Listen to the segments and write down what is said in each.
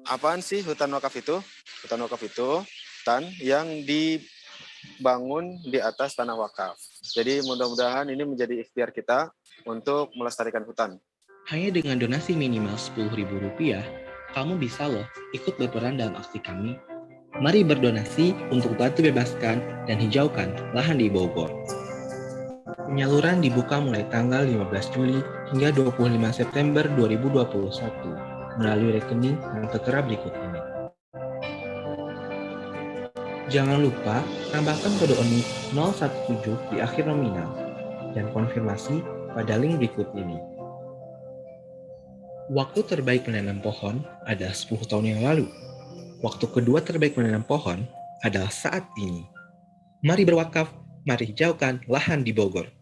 apaan sih hutan wakaf itu? Hutan wakaf itu hutan yang dibangun di atas tanah wakaf. Jadi mudah-mudahan ini menjadi ikhtiar kita untuk melestarikan hutan. Hanya dengan donasi minimal Rp10.000, kamu bisa loh ikut berperan dalam aksi kami. Mari berdonasi untuk bantu bebaskan dan hijaukan lahan di Bogor. Penyaluran dibuka mulai tanggal 15 Juli hingga 25 September 2021 melalui rekening yang tertera berikut ini. Jangan lupa tambahkan kode unik 017 di akhir nominal dan konfirmasi pada link berikut ini. Waktu terbaik menanam pohon adalah 10 tahun yang lalu. Waktu kedua terbaik menanam pohon adalah saat ini. Mari berwakaf, mari hijaukan lahan di Bogor.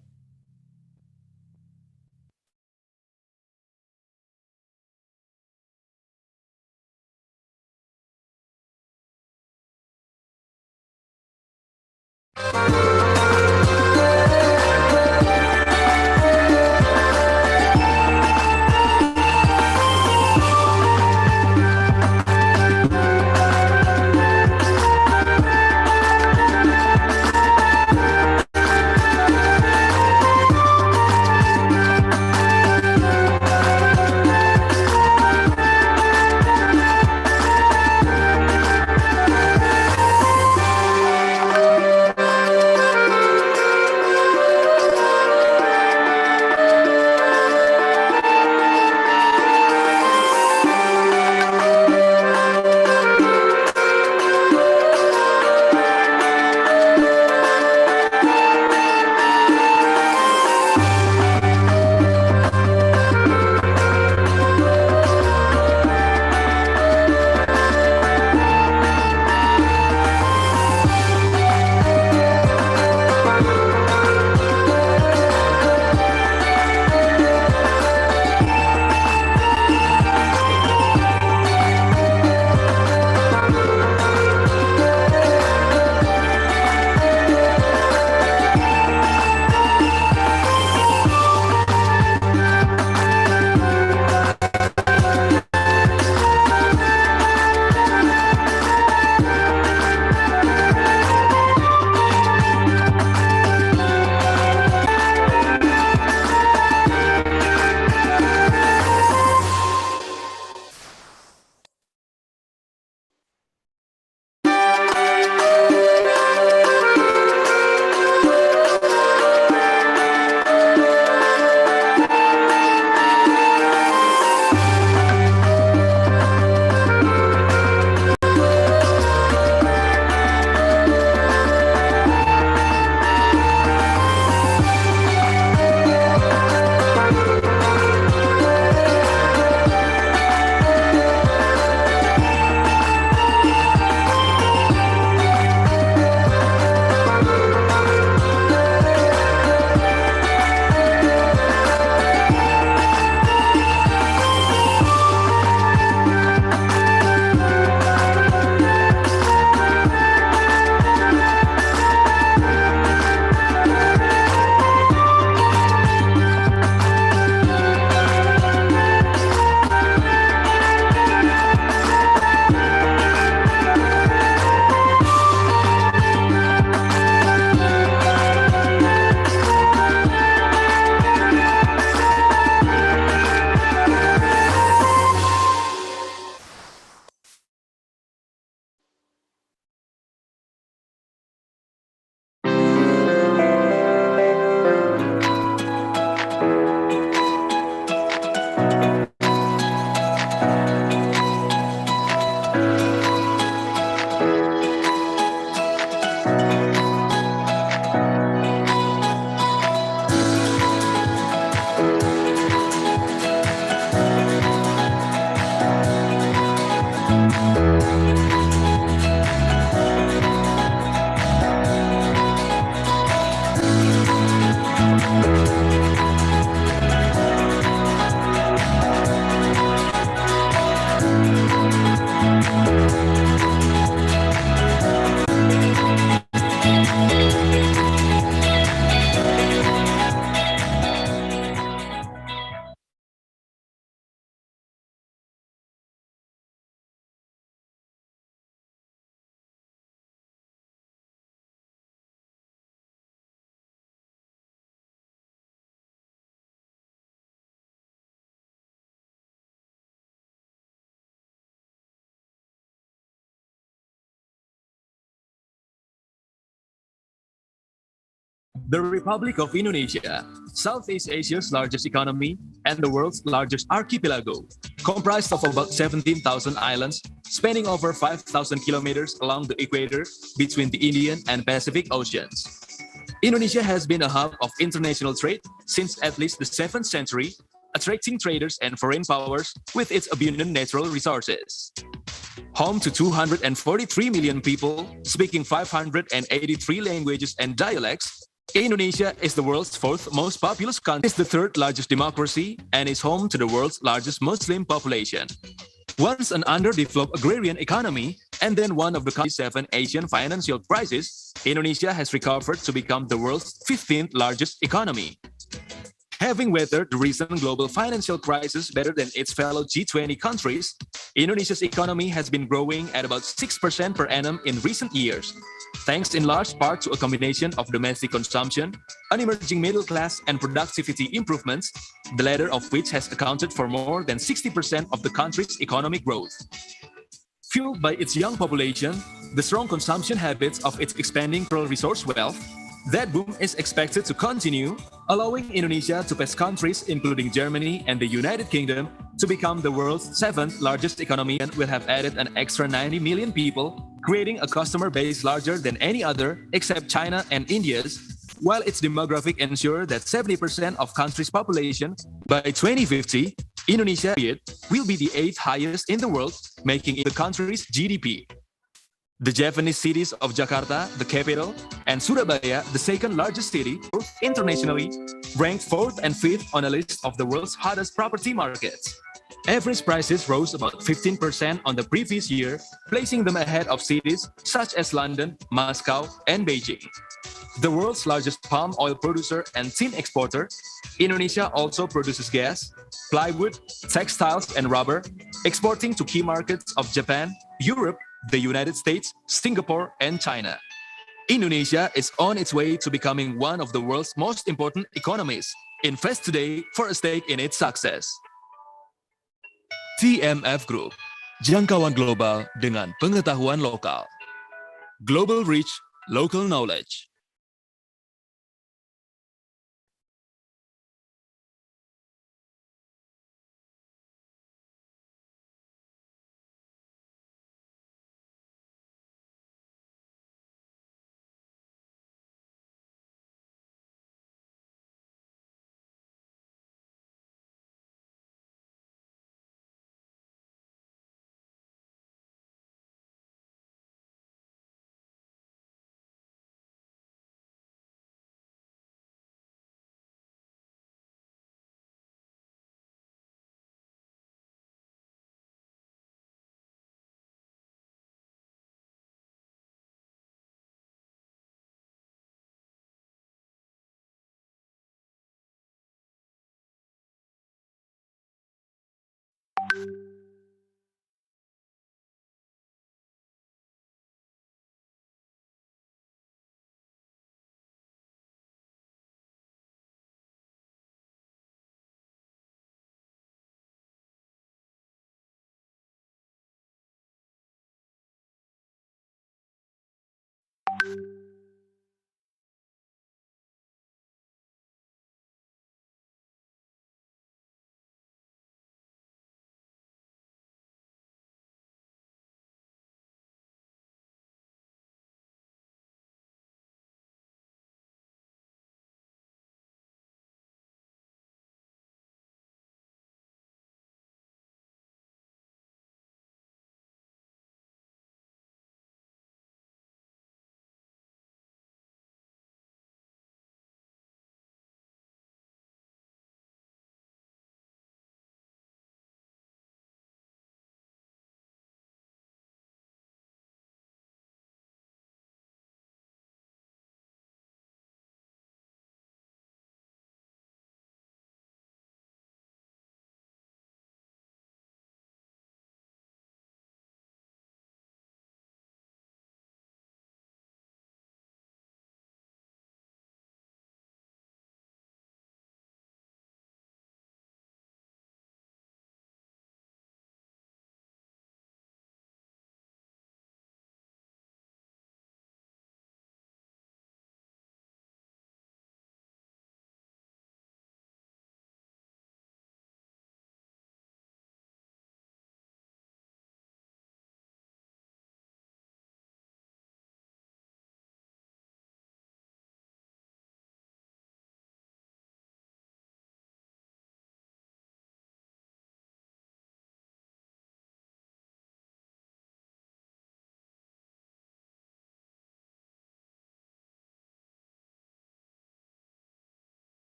The Republic of Indonesia, Southeast Asia's largest economy and the world's largest archipelago, comprised of about 17,000 islands spanning over 5,000 kilometers along the equator between the Indian and Pacific Oceans. Indonesia has been a hub of international trade since at least the 7th century, attracting traders and foreign powers with its abundant natural resources. Home to 243 million people speaking 583 languages and dialects, Indonesia is the world's 4th most populous country, is the 3rd largest democracy, and is home to the world's largest Muslim population. Once an underdeveloped agrarian economy, and then one of the country's 7 Asian financial crises, Indonesia has recovered to become the world's 15th largest economy. Having weathered the recent global financial crisis better than its fellow G20 countries, Indonesia's economy has been growing at about 6% per annum in recent years, thanks in large part to a combination of domestic consumption, an emerging middle class, and productivity improvements, the latter of which has accounted for more than 60% of the country's economic growth. Fueled by its young population, the strong consumption habits of its expanding pearl resource wealth, that boom is expected to continue, allowing Indonesia to pass countries including Germany and the United Kingdom to become the world's 7th largest economy and will have added an extra 90 million people, creating a customer base larger than any other except China and India's, while its demographic ensure that 70% of country's population by 2050, Indonesia will be the 8th highest in the world, making it the country's GDP. The Japanese cities of Jakarta, the capital, and Surabaya, the 2nd largest city, internationally, ranked 4th and 5th on a list of the world's hottest property markets. Average prices rose about 15% on the previous year, placing them ahead of cities such as London, Moscow, and Beijing. The world's largest palm oil producer and tin exporter, Indonesia also produces gas, plywood, textiles, and rubber, exporting to key markets of Japan, Europe, the United States, Singapore, and China. Indonesia is on its way to becoming one of the world's most important economies. Invest today for a stake in its success. TMF Group, jangkauan global dengan pengetahuan lokal. Global reach, local knowledge.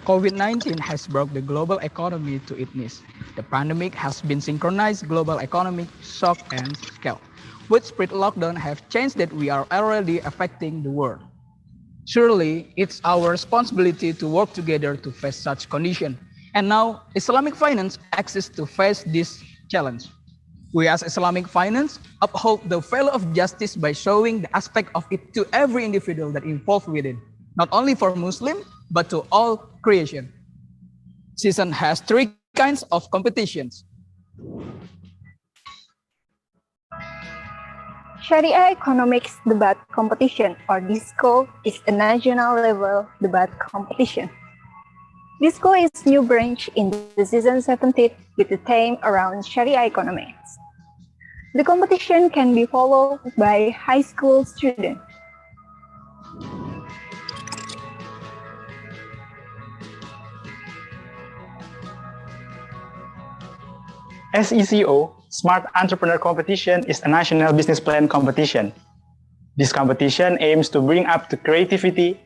COVID-19 has brought the global economy to its knees. The pandemic has been synchronized global economic shock and scale. Widespread lockdown have changed that we are already affecting the world. Surely, it's our responsibility to work together to face such condition. And now, Islamic finance exists to face this challenge. We as Islamic finance uphold the value of justice by showing the aspect of it to every individual that involved with it, not only for Muslim, but to all creation. Season has three kinds of competitions. Sharia Economics Debat Competition, or DISCO, is a national level debat competition. DISCO is new branch in the season 17 with the theme around Sharia economics. The competition can be followed by high school students. SECO, Smart Entrepreneur Competition, is a national business plan competition. This competition aims to bring up the creativity,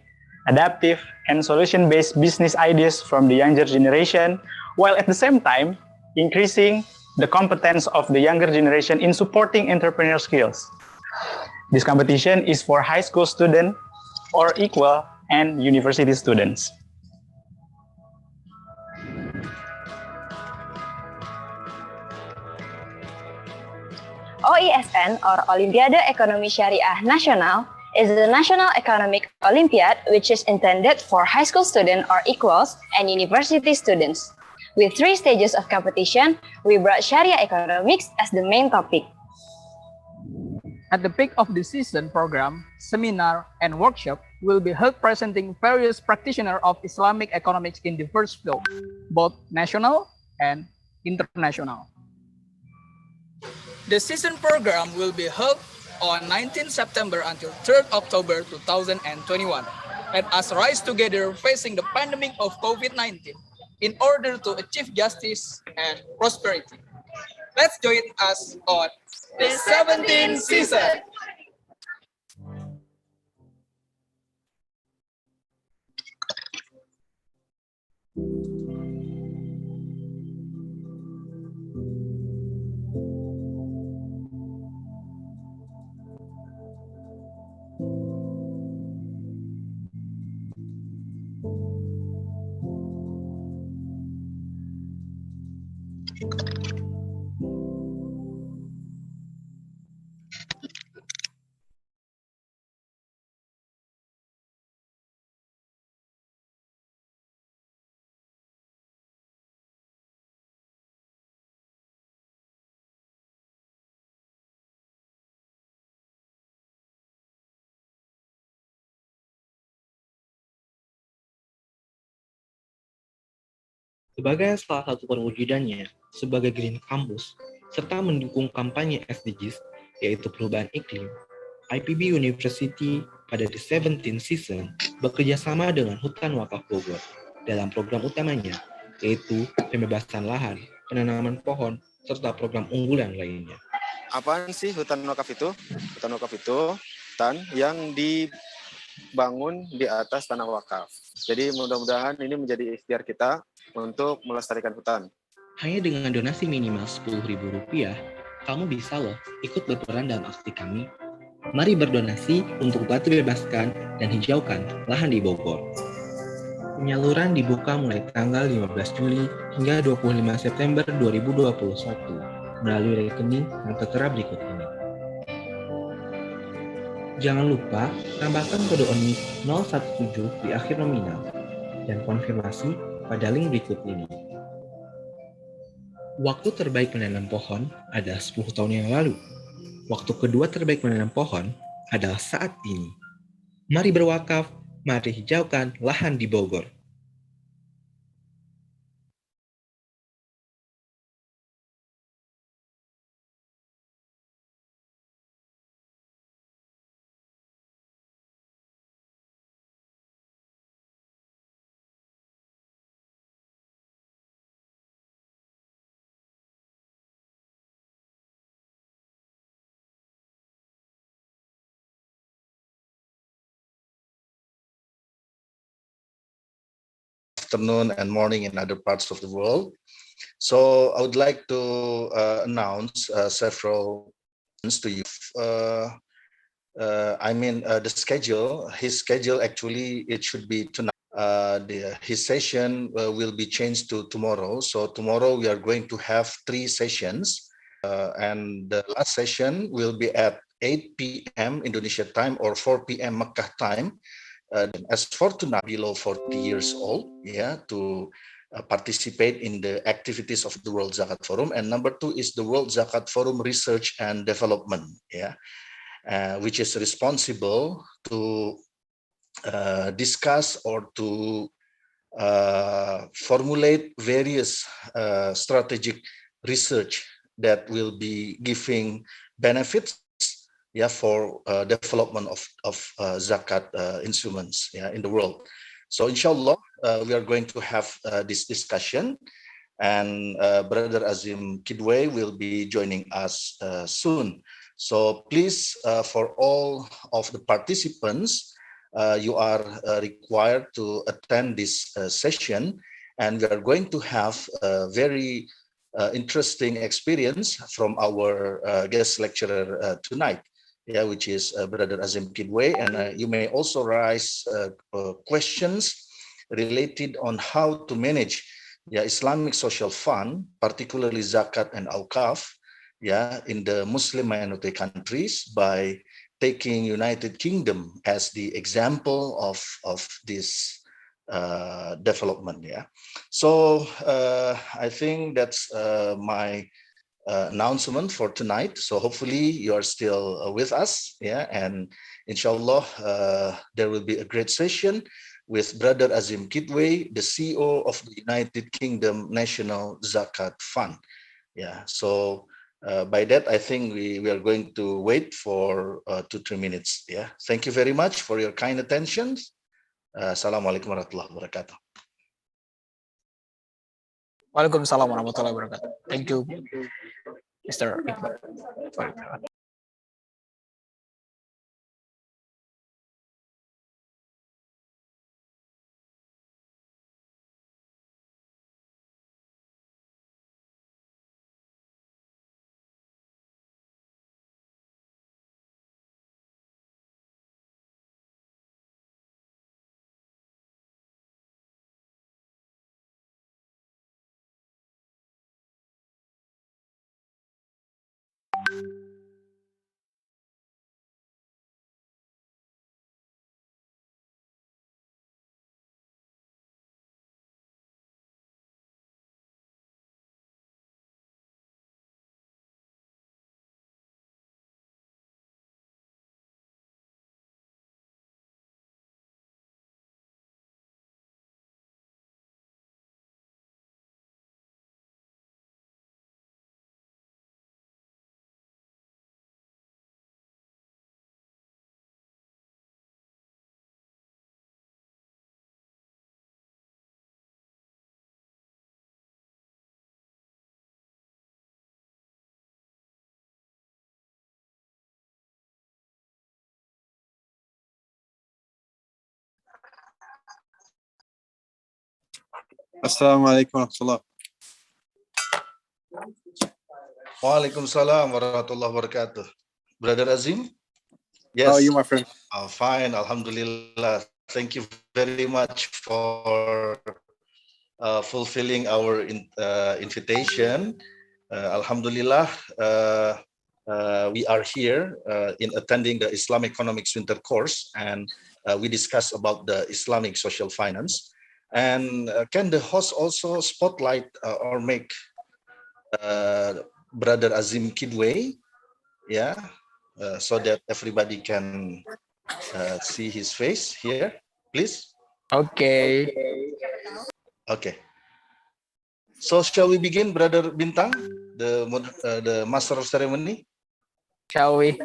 adaptive, and solution-based business ideas from the younger generation, while at the same time, increasing the competence of the younger generation in supporting entrepreneurial skills. This competition is for high school students or equal and university students. OESN, or Olimpiade Ekonomi Syariah Nasional, is the national economic Olympiad which is intended for high school students or equals and university students. With 3 stages of competition, we brought Sharia economics as the main topic. At the peak of the season program, seminar and workshop will be held presenting various practitioners of Islamic economics in diverse fields, both national and international. The season program will be held on 19 September until 3rd October 2021. Let us rise together facing the pandemic of COVID-19 in order to achieve justice and prosperity. Let's join us on the 17th season. Sebagai salah satu perwujudannya sebagai Green Campus, serta mendukung kampanye SDGs, yaitu perubahan iklim, IPB University pada the 17th season bekerjasama dengan Hutan Wakaf Bogor dalam program utamanya, yaitu pembebasan lahan, penanaman pohon, serta program unggulan lainnya. Apaan sih hutan wakaf itu? Hutan wakaf itu hutan yang dibangun di atas tanah wakaf. Jadi mudah-mudahan ini menjadi ikhtiar kita untuk melestarikan hutan. Hanya dengan donasi minimal Rp10.000, kamu bisa loh ikut berperan dalam aksi kami. Mari berdonasi untuk bantu bebaskan dan hijaukan lahan di Bogor. Penyaluran dibuka mulai tanggal 15 Juli hingga 25 September 2021 melalui rekening yang tertera berikut ini. Jangan lupa tambahkan kode ONMIC 017 di akhir nominal dan konfirmasi pada link berikut ini. Waktu terbaik menanam pohon adalah 10 tahun yang lalu. Waktu kedua terbaik menanam pohon adalah saat ini. Mari berwakaf, mari hijaukan lahan di Bogor. Afternoon and morning in other parts of the world. So I would like to announce several things to you. The schedule, his schedule actually, it should be tonight. His session will be changed to tomorrow. So tomorrow we are going to have 3 sessions. And the last session will be at 8 p.m. Indonesia time or 4 p.m. Makkah time. as for tonight, below 40 years old, to participate in the activities of the World Zakat Forum. And number 2 is the World Zakat Forum Research and Development, which is responsible to discuss or to formulate various strategic research that will be giving benefits for development of zakat instruments in the world. So inshallah, we are going to have this discussion, and Brother Azim Kidway will be joining us soon. So please, for all of the participants, you are required to attend this session, and we are going to have a very interesting experience from our guest lecturer tonight, which is Brother Azim Kidway. And you may also raise questions related on how to manage Islamic social fund, particularly zakat and awqaf, in the Muslim minority countries, by taking United Kingdom as the example of this development. So I think that's my announcement for tonight. So hopefully you are still with us, and inshallah there will be a great session with Brother Azim Kidway, the CEO of the United Kingdom National Zakat Fund. So by that, I think we are going to wait for 2-3 minutes. Thank you very much for your kind attention. Assalamualaikum warahmatullahi wabarakatuh. Waalaikumsalam warahmatullahi wabarakatuh. Thank you, Mr. Iqbal. Assalamualaikum warahmatullahi. Waalaikumsalam warahmatullahi wabarakatuh. Brother Azim? Yes. How are you, my friend? Fine, alhamdulillah. Thank you very much for fulfilling our invitation. Alhamdulillah, we are here in attending the Islamic Economics Winter Course, and we discuss about the Islamic social finance. And can the host also spotlight or make Brother Azim Kidway, so that everybody can see his face here, please? Okay. Okay. So shall we begin, Brother Bintang, the master of ceremony? Shall we,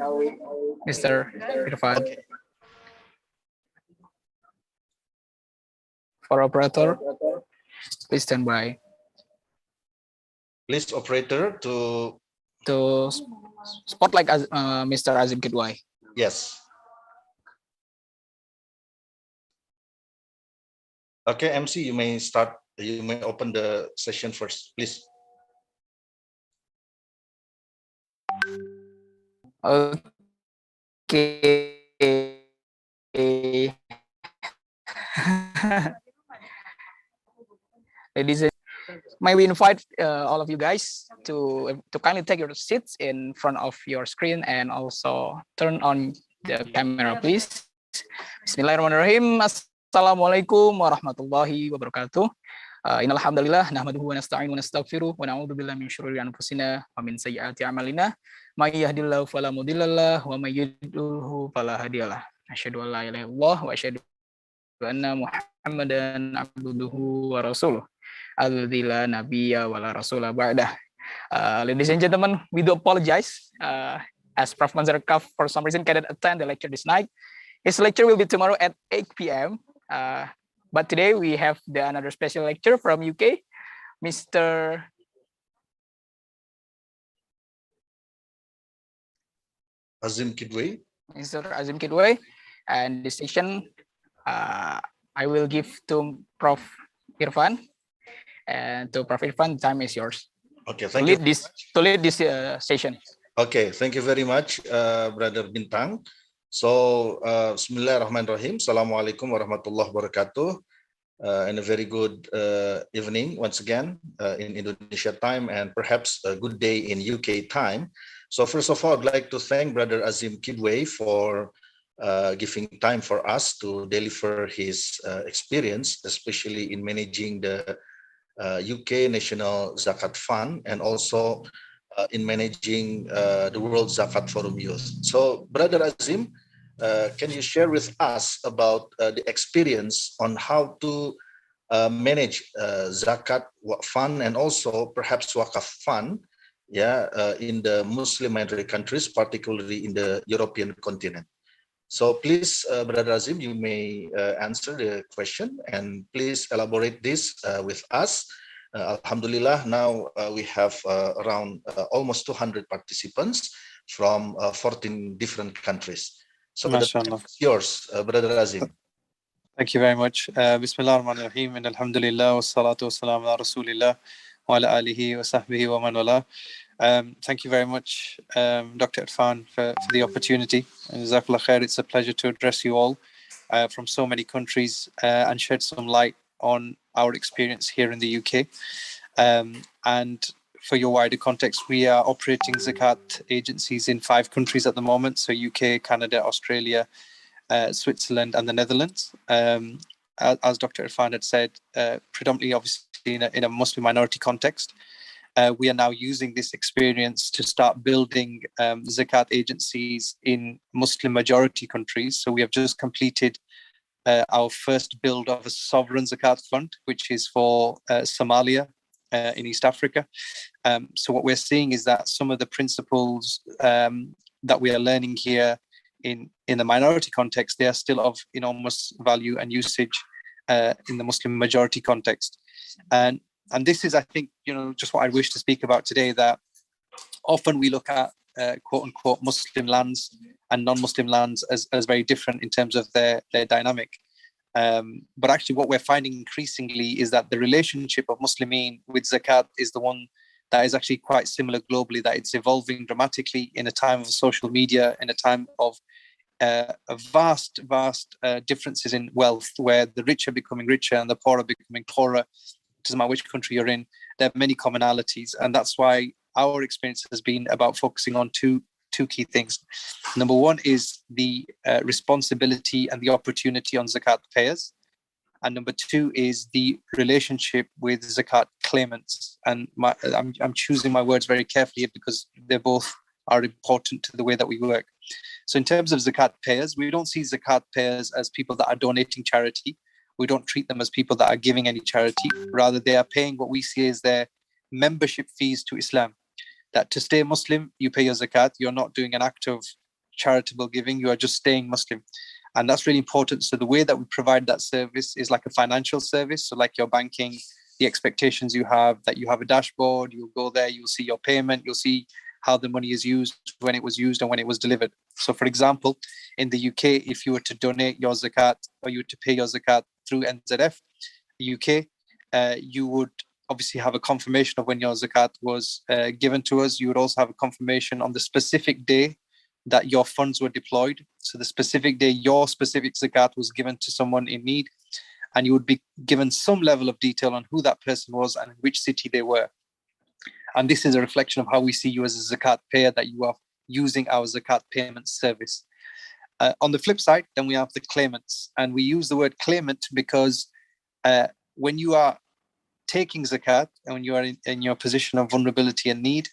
Mr. Irfan? Okay. For operator, please stand by. Please, operator, to spotlight Mr. Azim Kidway. Yes. Okay, MC, you may start. You may open the session first, please. Okay. Ladies and may we invite all of you guys to kindly take your seats in front of your screen and also turn on the camera, please. Bismillahirrahmanirrahim. Assalamualaikum warahmatullahi wabarakatuh. Innal hamdalillah nahmaduhu wa nasta'inu wa nastaghfiruh wa na'udzu billahi min syururi anfusina wa min sayyiati a'malina. May yahdihillahu fala mudhillalah wa may yudhlilhu fala hadiyalah. Asyhadu an la ilaha illallah wa asyhadu anna Muhammadan abduhu wa rasuluh. Alladzi la nabiyya wa la rasula ba'dah. Ladies and gentlemen, we do apologize as Prof. 𝒂𝒍𝒂𝒄 for some reason cannot attend the lecture this night. His lecture will be tomorrow at 8 p.m. But today we have another special lecture from UK, Mr. 𝒂𝒍𝒂𝒂𝒂𝒂𝒂𝒂𝒂𝒂. Mr. Azim Kidwai. And this session, I will give to Prof. Irfan. And to Prof. Irfan, the time is yours. Okay, thank you. To lead this session. Okay, thank you very much, Brother Bintang. So, Bismillahirrahmanirrahim. Assalamualaikum warahmatullahi wabarakatuh. And a very good evening once again in Indonesia time, and perhaps a good day in UK time. So first of all, I'd like to thank Brother Azim Kidwai for giving time for us to deliver his experience, especially in managing the UK National Zakat Fund and also in managing the World Zakat Forum Youth. So Brother Azim, can you share with us about the experience on how to manage Zakat Fund and also perhaps Wakaf Fund, in the Muslim minority countries, particularly in the European continent? So please, Brother Azim, you may answer the question and please elaborate this with us. Alhamdulillah, now we have around almost 200 participants from 14 different countries. So it's yours, Brother Azim. Thank you very much. Bismillahirrahmanirrahim. Alhamdulillah, wassalatu wassalamu ala rasulillah wa ala alihi wa sahbihi wa man wala. Thank you very much, Dr. Irfan, for the opportunity. Jazakallah khair. It's a pleasure to address you all from so many countries and shed some light on our experience here in the UK. And for your wider context, we are operating Zakat agencies in 5 countries at the moment. So UK, Canada, Australia, Switzerland, and the Netherlands. As Dr. Irfan had said, predominantly obviously in a Muslim minority context. We are now using this experience to start building Zakat agencies in Muslim majority countries. So we have just completed our first build of a sovereign Zakat fund, which is for Somalia in East Africa. So what we're seeing is that some of the principles that we are learning here in the minority context, they are still of enormous value and usage in the Muslim majority context. And this is, I think, just what I wish to speak about today, that often we look at quote unquote Muslim lands and non-Muslim lands as very different in terms of their dynamic. But actually what we're finding increasingly is that the relationship of Muslimin with Zakat is the one that is actually quite similar globally, that it's evolving dramatically in a time of social media, in a time of vast differences in wealth, where the rich are becoming richer and the poor are becoming poorer. It doesn't matter which country you're in, there are many commonalities. And that's why our experience has been about focusing on two key things. Number one is the responsibility and the opportunity on Zakat payers. And number two is the relationship with Zakat claimants. And I'm choosing my words very carefully because they both are important to the way that we work. So in terms of Zakat payers, we don't see Zakat payers as people that are donating charity. We don't treat them as people that are giving any charity. Rather, they are paying what we see as their membership fees to Islam. That to stay Muslim, you pay your Zakat. You're not doing an act of charitable giving. You are just staying Muslim. And that's really important. So the way that we provide that service is like a financial service. So like your banking, the expectations you have, that you have a dashboard, you'll go there, you'll see your payment, you'll see how the money is used, when it was used, and when it was delivered. So for example, in the UK, if you were to donate your Zakat or you were to pay your Zakat through NZF, UK, you would obviously have a confirmation of when your Zakat was given to us. You would also have a confirmation on the specific day that your funds were deployed. So the specific day your specific Zakat was given to someone in need, and you would be given some level of detail on who that person was and in which city they were. And this is a reflection of how we see you as a Zakat payer, that you are using our Zakat payment service. On the flip side, then we have the claimants. And we use the word claimant because when you are taking zakat and when you are in your position of vulnerability and need,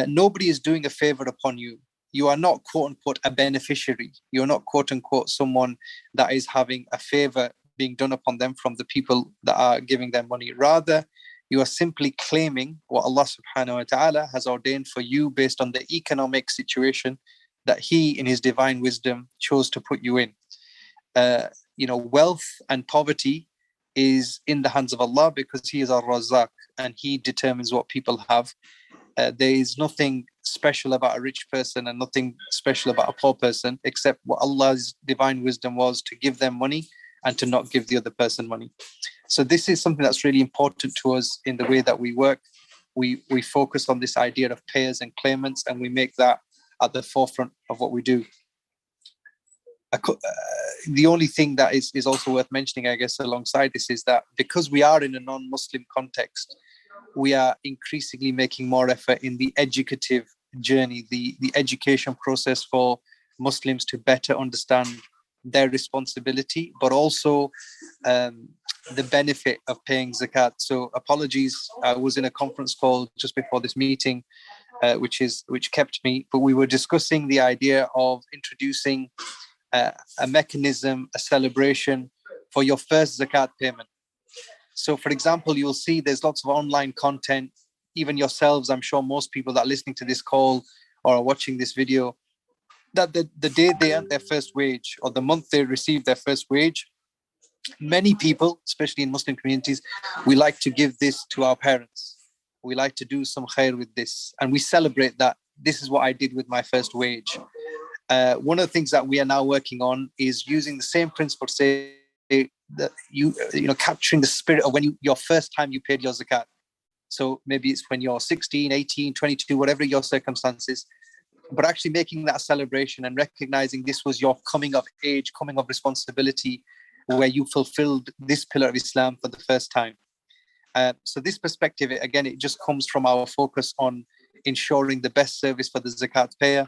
nobody is doing a favor upon you. You are not, quote unquote, a beneficiary. You're not, quote unquote, someone that is having a favor being done upon them from the people that are giving them money. Rather, you are simply claiming what Allah subhanahu wa ta'ala has ordained for you based on the economic situation that He, in His divine wisdom, chose to put you in. Wealth and poverty is in the hands of Allah because He is Ar-Razzaq and He determines what people have. There is nothing special about a rich person and nothing special about a poor person except what Allah's divine wisdom was to give them money and to not give the other person money. So this is something that's really important to us in the way that we work. We focus on this idea of payers and claimants, and we make that at the forefront of what we do. The only thing that is also worth mentioning, I guess, alongside this is that because we are in a non-Muslim context, we are increasingly making more effort in the educative journey, the education process for Muslims to better understand their responsibility, but also the benefit of paying zakat. So apologies, I was in a conference call just before this meeting, which kept me, but we were discussing the idea of introducing a mechanism, a celebration for your first zakat payment. So for example, you'll see there's lots of online content, even yourselves, I'm sure most people that are listening to this call or are watching this video, that the day they earn their first wage or the month they receive their first wage, many people, especially in Muslim communities, we like to give this to our parents. We like to do some khair with this. And we celebrate that. This is what I did with my first wage. One of the things that we are now working on is using the same principle, say that you capturing the spirit of when your first time you paid your zakat. So maybe it's when you're 16, 18, 22, whatever your circumstances, but actually making that a celebration and recognizing this was your coming of age, coming of responsibility, where you fulfilled this pillar of Islam for the first time. So this perspective, again, it just comes from our focus on ensuring the best service for the zakat payer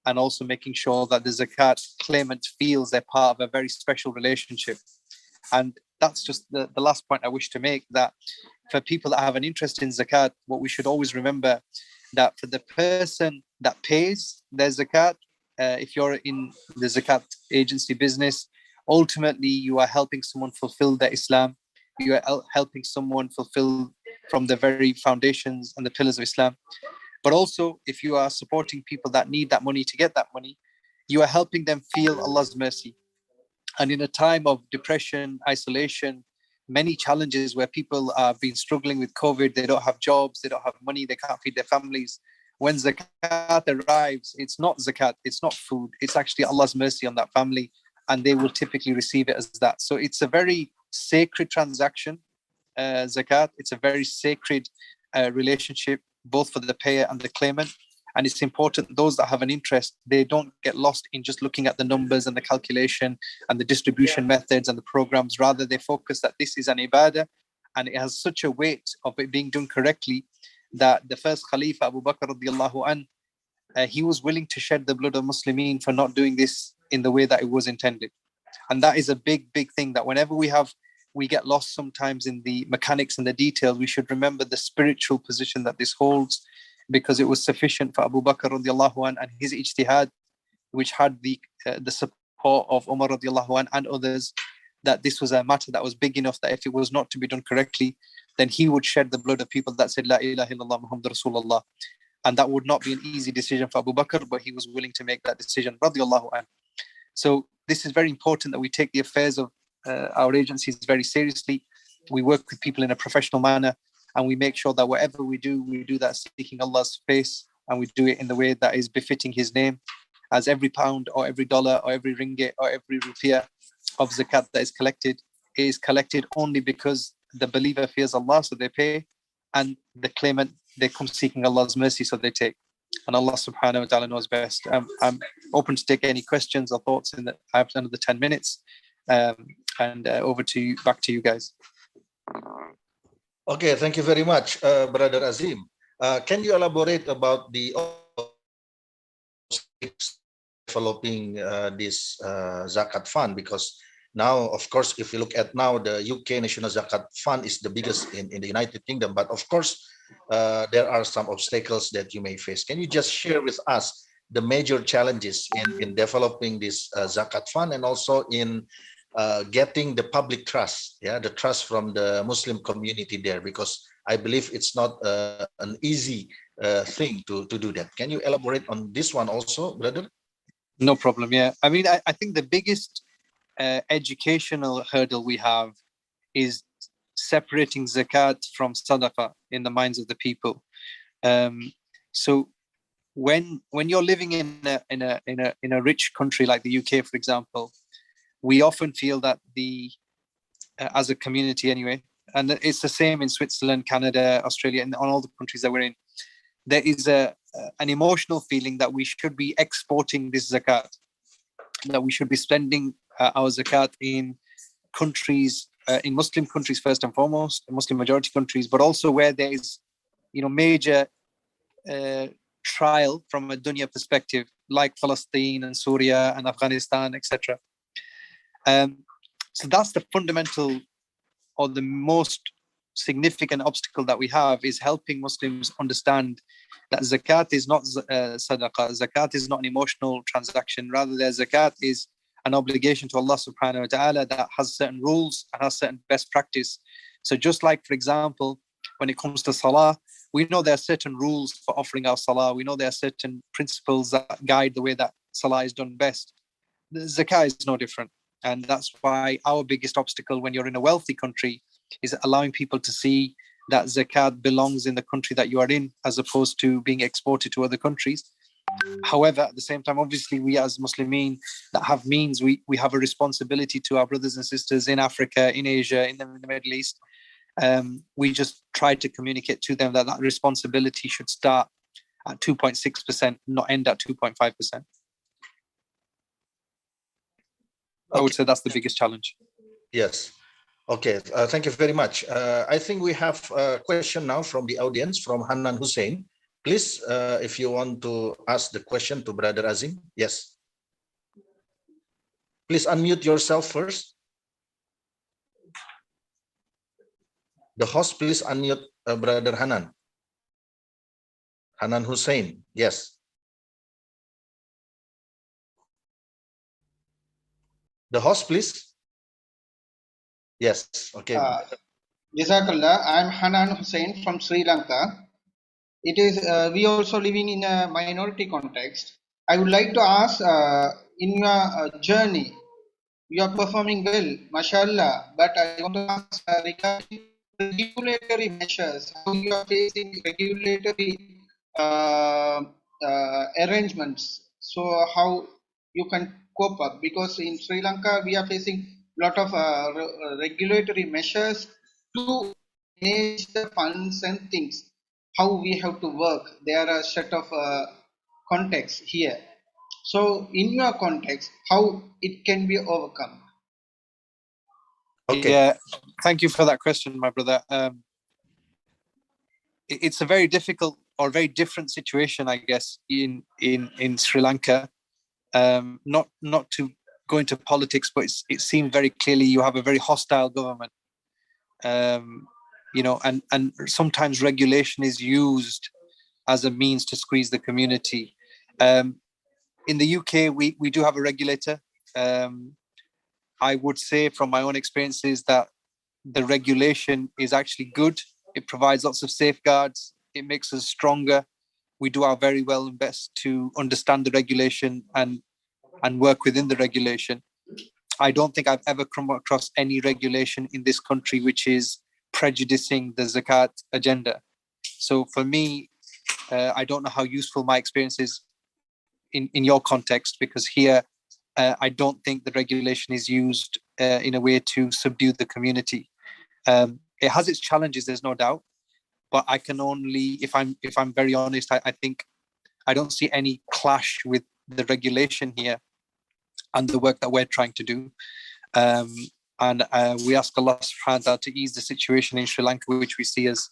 and also making sure that the zakat claimant feels they're part of a very special relationship. And that's just the last point I wish to make, that for people that have an interest in zakat, what we should always remember that for the person that pays their zakat, if you're in the zakat agency business, ultimately you are helping someone fulfill their Islam. You are helping someone fulfill from the very foundations and the pillars of Islam. But also, if you are supporting people that need that money to get that money, you are helping them feel Allah's mercy. And in a time of depression, isolation, many challenges where people have been struggling with COVID, they don't have jobs, they don't have money, they can't feed their families. When zakat arrives, it's not zakat, it's not food, it's actually Allah's mercy on that family, and they will typically receive it as that. So it's a very sacred transaction, zakat. It's a very sacred relationship, both for the payer and the claimant. And it's important those that have an interest, they don't get lost in just looking at the numbers and the calculation and the distribution methods and the programs. Rather, they focus that this is an ibadah and it has such a weight of it being done correctly that the first Khalifa, Abu Bakr radiallahu anh, he was willing to shed the blood of Muslimin for not doing this in the way that it was intended. And that is a big, big thing, that whenever we get lost sometimes in the mechanics and the details, we should remember the spiritual position that this holds, because it was sufficient for Abu Bakr radiallahu anh and his ijtihad, which had the support of Umar radiallahu anh and others, that this was a matter that was big enough that if it was not to be done correctly, then he would shed the blood of people that said, La ilaha illallah Muhammad Rasulullah. And that would not be an easy decision for Abu Bakr, but he was willing to make that decision, radiallahu anh. So this is very important that we take the affairs of our agencies very seriously. We work with people in a professional manner, and we make sure that whatever we do that seeking Allah's face, and we do it in the way that is befitting His name, as every pound or every dollar or every ringgit or every rupiah of zakat that is collected only because the believer fears Allah, so they pay, and the claimant, they come seeking Allah's mercy, so they take. And Allah subhanahu wa ta'ala knows best. I'm open to take any questions or thoughts I have another 10 minutes. And back to you guys. Okay, thank you very much, Brother Azim. Can you elaborate about the developing this Zakat Fund, because now, of course, if you look at now, the UK National Zakat Fund is the biggest in the United Kingdom. But of course, there are some obstacles that you may face. Can you just share with us the major challenges in developing this Zakat Fund, and also in getting the public trust, the trust from the Muslim community there? Because I believe it's not an easy thing to do that. Can you elaborate on this one also, brother? No problem. Yeah, I mean, I think the biggest educational hurdle we have is separating zakat from sadaqah in the minds of the people. So when you're living in a rich country like the UK, for example, we often feel that as a community anyway, and it's the same in Switzerland, Canada, Australia, and all the countries that we're in, there is an emotional feeling that we should be exporting this zakat, that we should be spending our zakat in countries, in Muslim countries first and foremost, Muslim majority countries, but also where there is, major trial from a dunya perspective, like Palestine and Syria and Afghanistan, etc. So that's the fundamental, or the most significant obstacle that we have, is helping Muslims understand that zakat is not sadaqah. Zakat is not an emotional transaction. Rather, their zakat is an obligation to Allah subhanahu wa ta'ala that has certain rules and has certain best practice. So just like, for example, when it comes to salah, we know there are certain rules for offering our salah. We know there are certain principles that guide the way that salah is done best. The zakah is no different. And that's why our biggest obstacle when you're in a wealthy country is allowing people to see that zakat belongs in the country that you are in, as opposed to being exported to other countries. However, at the same time, obviously, we as Muslimin that have means, we have a responsibility to our brothers and sisters in Africa, in Asia, in the Middle East. We just try to communicate to them that responsibility should start at 2.6%, not end at 2.5%. I would say that's the biggest challenge. Yes. Okay. Thank you very much. I think we have a question now from the audience, from Hanan Hussein. Please, if you want to ask the question to Brother Azim. Yes. Please unmute yourself first. The host, please unmute Brother Hanan. Hanan Hussein. Yes. The host, please. Yes. Okay. Jazakallah. I'm Hanan Hussein from Sri Lanka. It is we also living in a minority context. I would like to ask, in your journey, you are performing well, mashallah. But I want to ask regarding regulatory measures, how you are facing regulatory arrangements. So how you can cope up, because in Sri Lanka we are facing a lot of regulatory measures to manage the funds and things. How we have to work. There are a set of contexts here. So in your context, how it can be overcome? Okay. Yeah, thank you for that question, my brother. It's a very difficult or very different situation, I guess, in Sri Lanka. Not to go into politics, but it seems very clearly you have a very hostile government. And sometimes regulation is used as a means to squeeze the community. In the UK, we do have a regulator. I would say from my own experiences that the regulation is actually good. It provides lots of safeguards. It makes us stronger. We do our very well and best to understand the regulation and work within the regulation. I don't think I've ever come across any regulation in this country which is prejudicing the zakat agenda. So for me, I don't know how useful my experience is in your context, because here I don't think the regulation is used in a way to subdue the community. It has its challenges, there's no doubt, but I can only, if I'm very honest, I think I don't see any clash with the regulation here and the work that we're trying to do. And we ask Allah subhanahu wa ta'ala to ease the situation in Sri Lanka, which we see as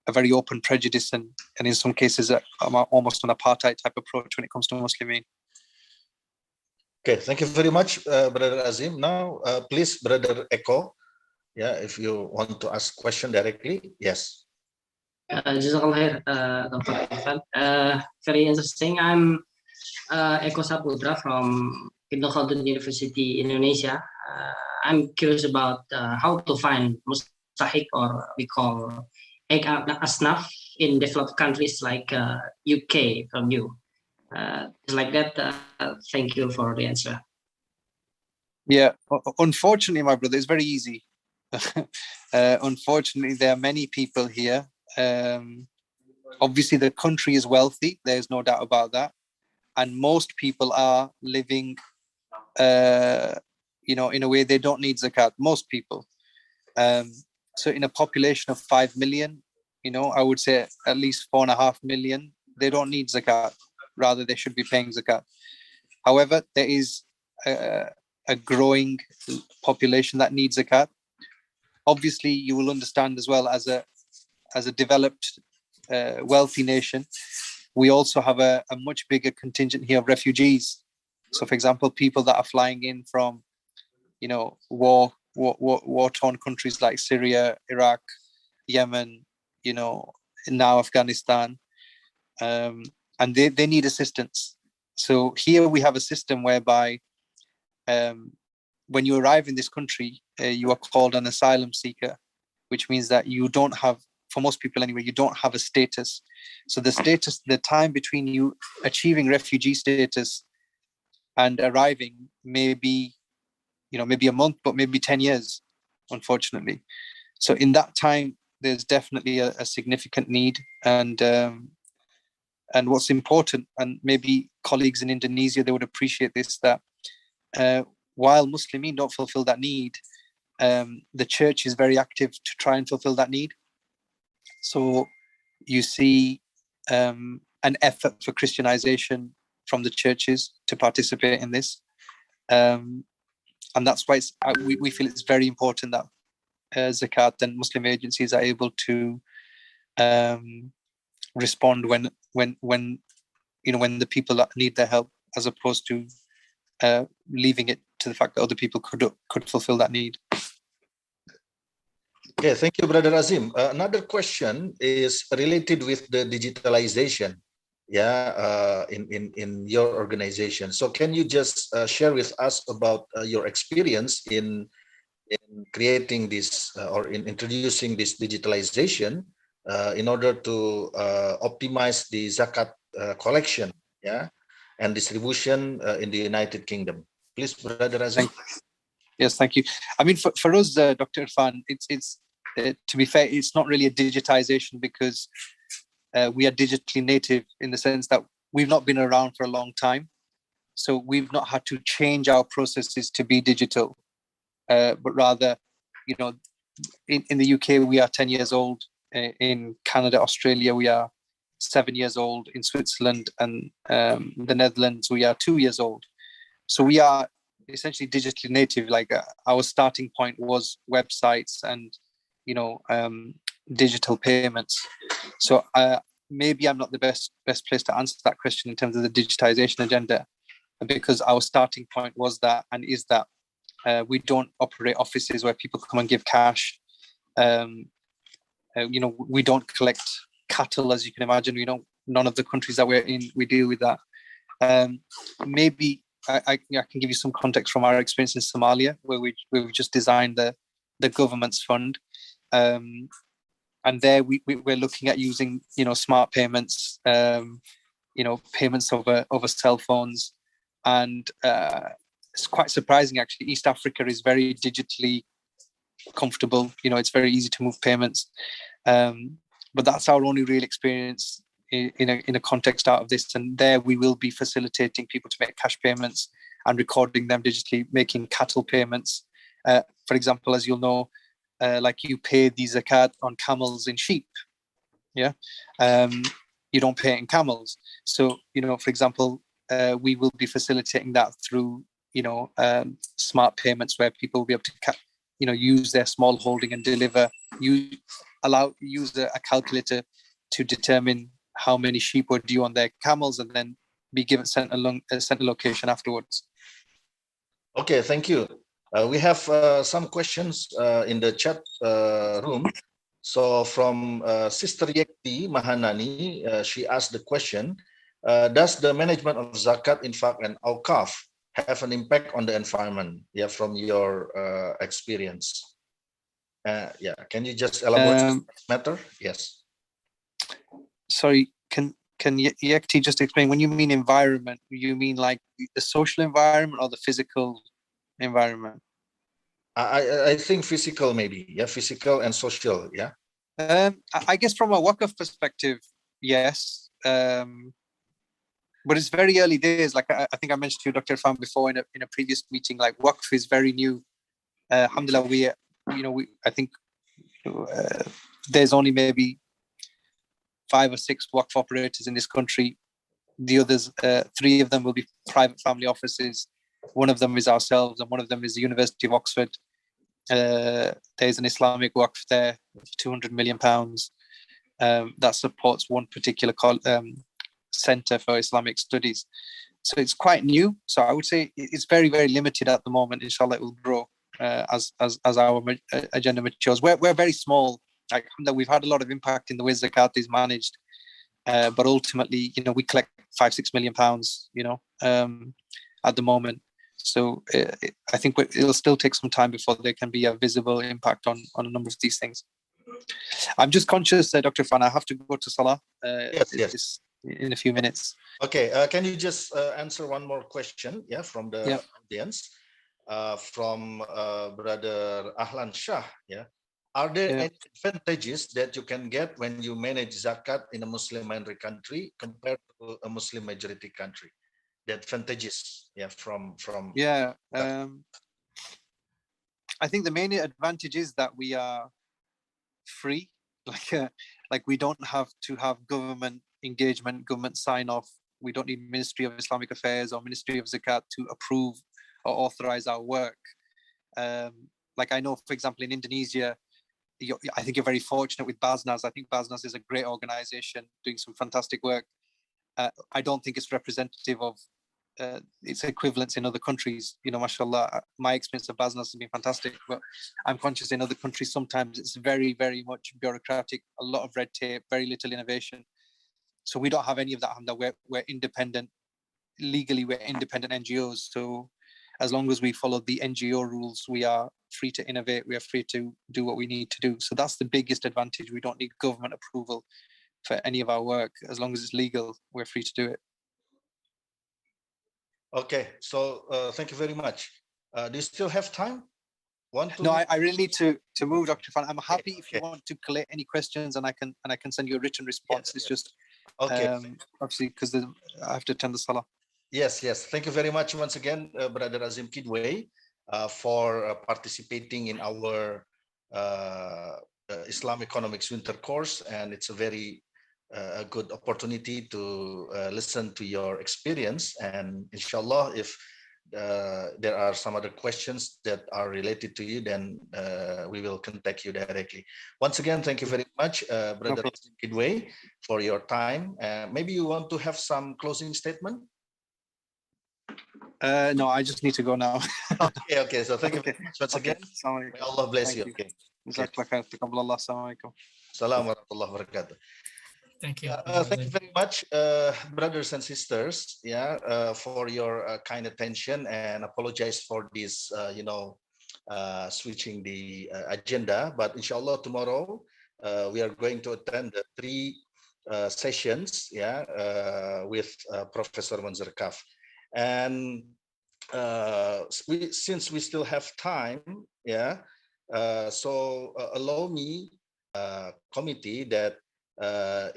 a very open prejudice and in some cases almost an apartheid type approach when it comes to Muslimin. Okay, thank you very much, Brother Azim. Now, please, Brother Eko, yeah, if you want to ask question directly, yes. Jazakallah khair, Dr. Irfan. Very interesting. I'm 𝒂𝒄𝒊𝒂𝒄 from Ibn Khaldun University, Indonesia. I'm curious about how to find mustahik, or we call asnaf, in developed countries like UK from you. It's like that. Thank you for the answer. Yeah, unfortunately, my brother, it's very easy. Unfortunately, there are many people here. Obviously, the country is wealthy. There's no doubt about that. And most people are living, in a way they don't need zakat. Most people. So in a population of 5 million, I would say at least 4.5 million, they don't need zakat. Rather, they should be paying zakat. However, there is a growing population that needs zakat. Obviously, you will understand as well, as a developed, wealthy nation, we also have a much bigger contingent here of refugees. So, for example, people that are flying in from, war-torn countries like Syria, Iraq, Yemen, now Afghanistan, and they need assistance. So here we have a system whereby when you arrive in this country, you are called an asylum seeker, which means that you don't have, for most people anyway, you don't have a status. So the time between you achieving refugee status and arriving may be, maybe a month, but maybe 10 years, unfortunately. So in that time, there's definitely a significant need. And what's important, and maybe colleagues in Indonesia, they would appreciate this, that while Muslimin don't fulfill that need, the church is very active to try and fulfill that need. So you see an effort for Christianization from the churches to participate in this. And that's why we feel it's very important that Zakat and Muslim agencies are able to respond when the people that need their help, as opposed to leaving it to the fact that other people could fulfill that need. Okay, thank you, Brother Azim. Another question is related with the digitalization, in your organization. So can you just share with us about your experience in creating this or in introducing this digitalization in order to optimize the zakat collection, and distribution in the United Kingdom? Please, Brother Azim. Yes, thank you. I mean, for us, Dr. Irfan, it's to be fair, it's not really a digitization, because we are digitally native in the sense that we've not been around for a long time. So we've not had to change our processes to be digital, but rather, in the UK, we are 10 years old. In Canada, Australia, we are 7 years old. In Switzerland and the Netherlands, we are 2 years old. So we are essentially digitally native. Like our starting point was websites and digital payments. So maybe I'm not the best place to answer that question in terms of the digitization agenda, because our starting point was that and is that. We don't operate offices where people come and give cash. We don't collect cattle, as you can imagine. None of the countries that we're in, we deal with that. Maybe I can give you some context from our experience in Somalia, where we've just designed the government's fund. And there we're looking at using, smart payments, payments over cell phones. And it's quite surprising, actually. East Africa is very digitally comfortable. It's very easy to move payments. But that's our only real experience in a context out of this. And there we will be facilitating people to make cash payments and recording them digitally, making cattle payments. For example, as you'll know, like you pay the zakat on camels and sheep. You don't pay it in camels. So, for example, we will be facilitating that through, smart payments, where people will be able to, use their small holding and use a calculator to determine how many sheep were due on their camels, and then be sent a location afterwards. Okay, thank you. We have some questions in the chat room. So from Sister Yekti Mahanani, she asked the question, does the management of zakat, infaq, and awqaf have an impact on the environment? Yeah, from your experience. Yeah, can you just elaborate on this matter? Yes. Sorry, can Yekti just explain, when you mean environment, you mean like the social environment or the physical environment? I think physical maybe, yeah, physical and social, yeah. I guess from a waqf perspective, yes. But it's very early days. Like I think I mentioned to Dr. Irfan before in a previous meeting, like waqf is very new. Alhamdulillah, I think there's only maybe 5 or 6 waqf operators in this country. The others, 3 of them will be private family offices. One of them is ourselves, and one of them is the University of Oxford. There's an Islamic waqf there of £200 million that supports one particular center for Islamic studies. So it's quite new. So I would say it's very, very limited at the moment. Inshallah, it will grow as our agenda matures. We're very small. Like, we've had a lot of impact in the way zakat is managed, but ultimately, we collect £5-6 million, at the moment. So I think it'll still take some time before there can be a visible impact on a number of these things. I'm just conscious, Dr. Irfan, I have to go to Salah yes. in a few minutes. Okay, can you just answer one more question, yeah, from the audience, from Brother Ahlan Shah, yeah. Are there any advantages that you can get when you manage zakat in a Muslim minority country compared to a Muslim majority country? The advantages, yeah, from I think the main advantage is that we are free, like we don't have to have government engagement, government sign off. We don't need Ministry of Islamic Affairs or Ministry of Zakat to approve or authorize our work. Like I know, for example, in Indonesia, I think you're very fortunate with BASNAS. I think BASNAS is a great organization doing some fantastic work. I don't think it's representative of its equivalents in other countries. Mashallah, my experience of BASNAS has been fantastic, but I'm conscious in other countries sometimes it's very, very much bureaucratic, a lot of red tape, very little innovation. So we don't have any of that. We're independent. Legally, we're independent NGOs. So as long as we follow the NGO rules, we are free to innovate. We are free to do what we need to do. So that's the biggest advantage. We don't need government approval for any of our work. As long as it's legal, we're free to do it. Okay, so thank you very much. Do you still have time? No, I really need to move, Dr. Irfan. I'm happy if you want to collect any questions, and I can send you a written response. It's just obviously because I have to attend the Salah. Yes. Thank you very much once again, Brother Azim Kidway, for participating in our Islam Economics Winter Course, and it's a very good opportunity to listen to your experience. And inshallah, if there are some other questions that are related to you, then we will contact you directly. Once again, thank you very much, Brother Kidway, for your time. Maybe you want to have some closing statement? No, I just need to go now. Okay. So thank you very much once again. May Allah bless you. Okay. Assalamualaikum. Assalamualaikum warahmatullahi wabarakatuh. Thank you. Thank you very much, brothers and sisters, for your kind attention, and apologize for this, switching the agenda. But inshallah, tomorrow we are going to attend the 3 sessions, with Professor 𝒂𝒍-𝒂𝒊𝒂𝒉. And since we still have time, so allow me, committee, that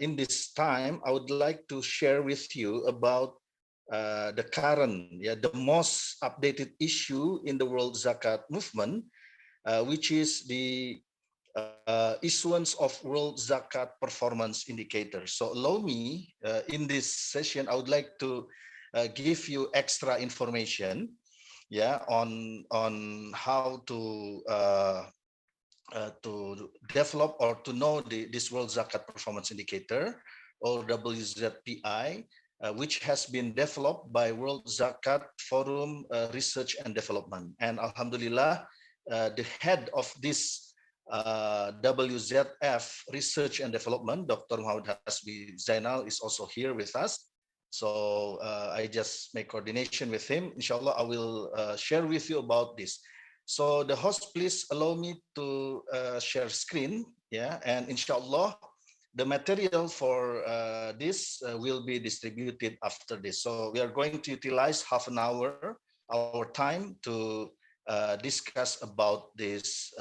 in this time, I would like to share with you about the current, the most updated issue in the world zakat movement, which is the issuance of World Zakat Performance Indicator. So allow me, in this session, I would like to give you extra information, on how to develop or to know this World Zakat Performance Indicator, or WZPI, which has been developed by World Zakat Forum Research and Development. And Alhamdulillah, the head of this WZF Research and Development, Dr. 𝒂𝒊𝒂𝒂𝒉 Zainal, is also here with us. So I just make coordination with him. Inshallah, I will share with you about this. So the host, please allow me to share screen. Yeah, and inshallah, the material for this will be distributed after this. So we are going to utilize half an hour, our time to discuss about this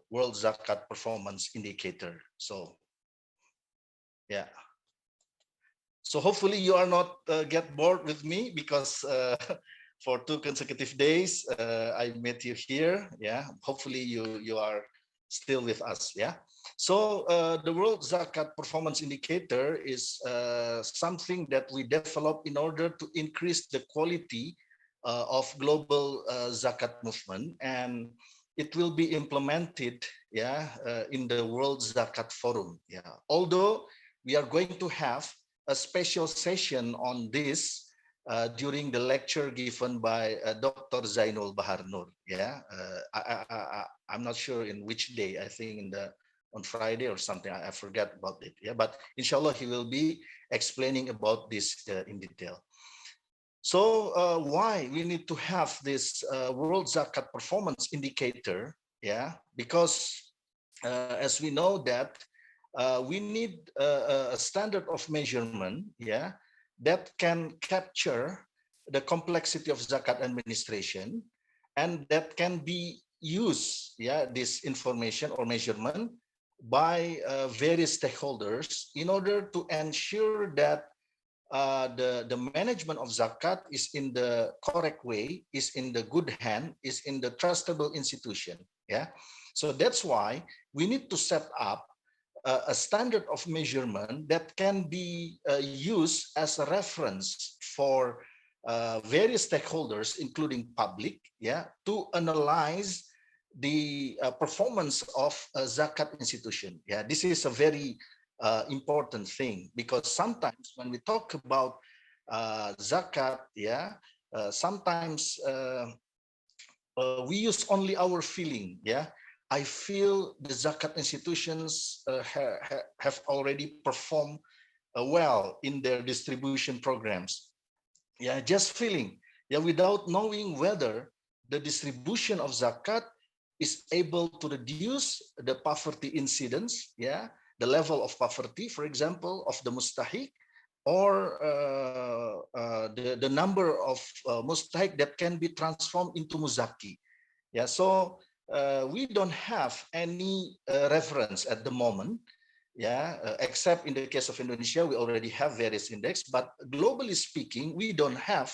World Zakat Performance Indicator. So, yeah. So hopefully you are not get bored with me, because for 2 consecutive days I met you here. Yeah, hopefully you are still with us. Yeah. So the World Zakat Performance Indicator is something that we develop in order to increase the quality of global zakat movement, and it will be implemented, yeah, in the World Zakat Forum. Yeah, although we are going to have a special session on this during the lecture given by Dr. Zainul Bahar Nur. Yeah, I'm not sure in which day. I think on Friday or something. I forgot about it. Yeah, but inshallah he will be explaining about this in detail. So why we need to have this World Zakat Performance Indicator? Yeah, because as we know that we need a standard of measurement, yeah, that can capture the complexity of zakat administration, and that can be used, yeah, this information or measurement by various stakeholders in order to ensure that the management of zakat is in the correct way, is in the good hand, is in the trustable institution. Yeah, so that's why we need to set up a standard of measurement that can be used as a reference for various stakeholders, including public, yeah, to analyze the performance of a zakat institution. Yeah, this is a very important thing, because sometimes when we talk about zakat, yeah, sometimes we use only our feeling. Yeah, I feel the zakat institutions have already performed well in their distribution programs. Yeah, just feeling. Yeah, without knowing whether the distribution of zakat is able to reduce the poverty incidence. Yeah, the level of poverty, for example, of the mustahiq, or the number of mustahiq that can be transformed into muzaki. Yeah, so we don't have any reference at the moment, yeah, except in the case of Indonesia, we already have various index, but globally speaking, we don't have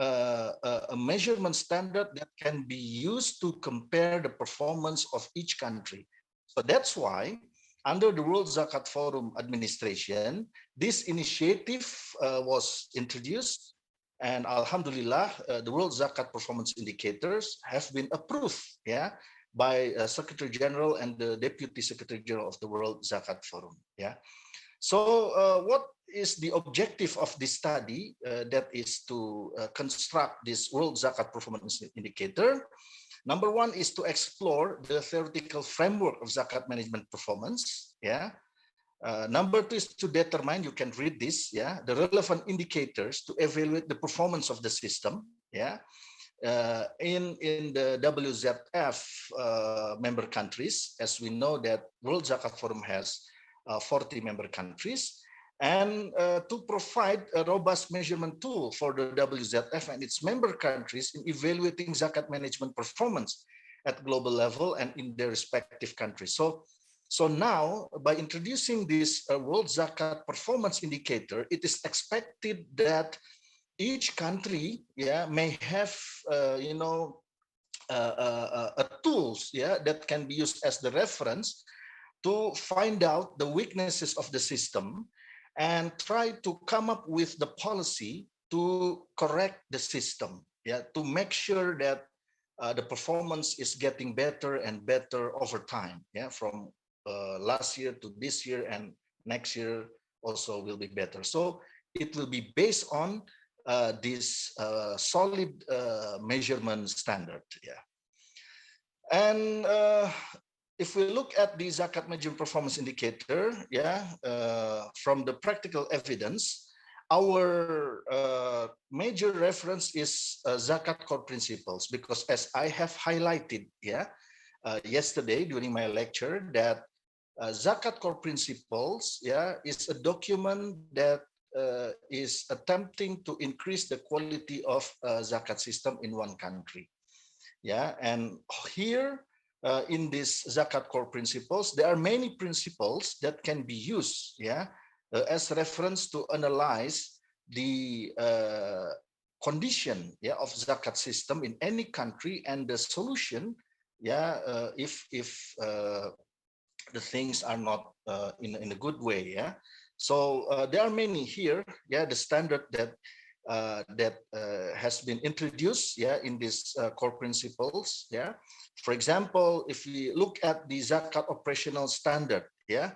a measurement standard that can be used to compare the performance of each country. So that's why under the World Zakat Forum administration, this initiative was introduced, and Alhamdulillah, the World Zakat Performance Indicators have been approved, yeah, by Secretary General and the Deputy Secretary General of the World Zakat Forum. Yeah. So what is the objective of this study? That is to construct this World Zakat Performance Indicator. Number one is to explore the theoretical framework of zakat management performance. Yeah. Number two is to determine, you can read this, yeah, the relevant indicators to evaluate the performance of the system. Yeah. In the WZF member countries, as we know that World Zakat Forum has 40 member countries, and to provide a robust measurement tool for the WZF and its member countries in evaluating zakat management performance at global level and in their respective countries. So now, by introducing this World Zakat Performance Indicator, it is expected that each country, yeah, may have tools, yeah, that can be used as the reference to find out the weaknesses of the system and try to come up with the policy to correct the system, yeah, to make sure that the performance is getting better and better over time, yeah, from last year to this year, and next year also will be better. So it will be based on this solid measurement standard. Yeah. And if we look at the zakat measurement performance indicator, yeah, from the practical evidence, our major reference is zakat core principles, because as I have highlighted, yeah, yesterday during my lecture, that zakat core principles, yeah, is a document that is attempting to increase the quality of zakat system in one country. Yeah, and here in this zakat core principles, there are many principles that can be used, yeah, as reference to analyze the condition, yeah, of zakat system in any country, and the solution, yeah, if the things are not in a good way. Yeah, so there are many here. Yeah, the standard that has been introduced, yeah, in these core principles. Yeah, for example, if we look at the zakat operational standard, yeah,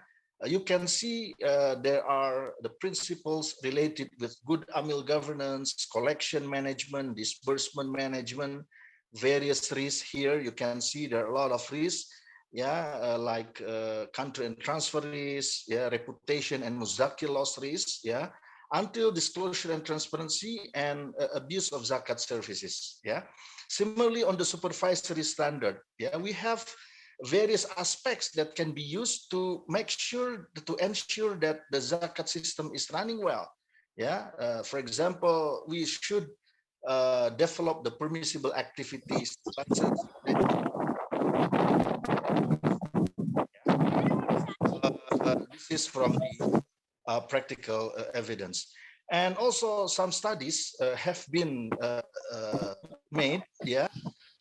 you can see there are the principles related with good amil governance, collection management, disbursement management, various risks. Here you can see there are a lot of risks, yeah, like country and transfer risk, yeah, reputation and muzakir loss risk, yeah, until disclosure and transparency and abuse of zakat services. Yeah, similarly on the supervisory standard, yeah, we have various aspects that can be used to make sure, to ensure that the zakat system is running well. Yeah, for example, we should develop the permissible activities. This is from the practical evidence. And also some studies have been made, yeah,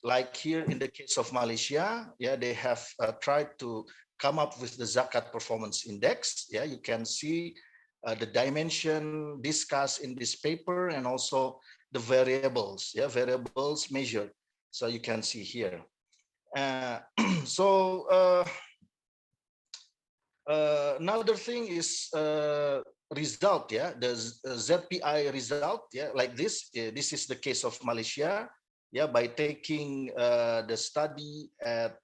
like here in the case of Malaysia, yeah, they have tried to come up with the zakat performance index. Yeah, you can see the dimension discussed in this paper, and also the variables, yeah, variables measured. So you can see here. Another thing is result, yeah, the ZPI result, yeah, like this. This is the case of Malaysia, yeah, by taking the study at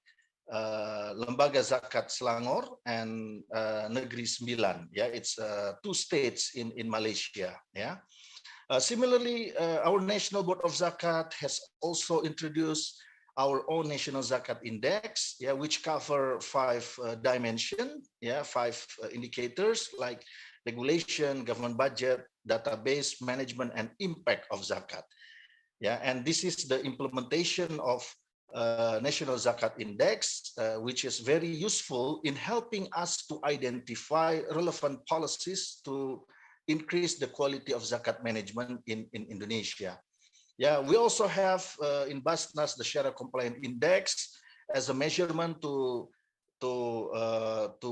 Lembaga Zakat Selangor and Negeri Sembilan. Yeah, it's 2 states in Malaysia. Yeah. Similarly, our National Board of Zakat has also introduced our own National Zakat Index, yeah, which cover 5 dimensions, yeah, 5 indicators like regulation, government budget, database management, and impact of zakat. Yeah, and this is the implementation of National Zakat Index, which is very useful in helping us to identify relevant policies to increase the quality of zakat management in Indonesia. Yeah, we also have in Basnas the Sharia Compliant Index as a measurement to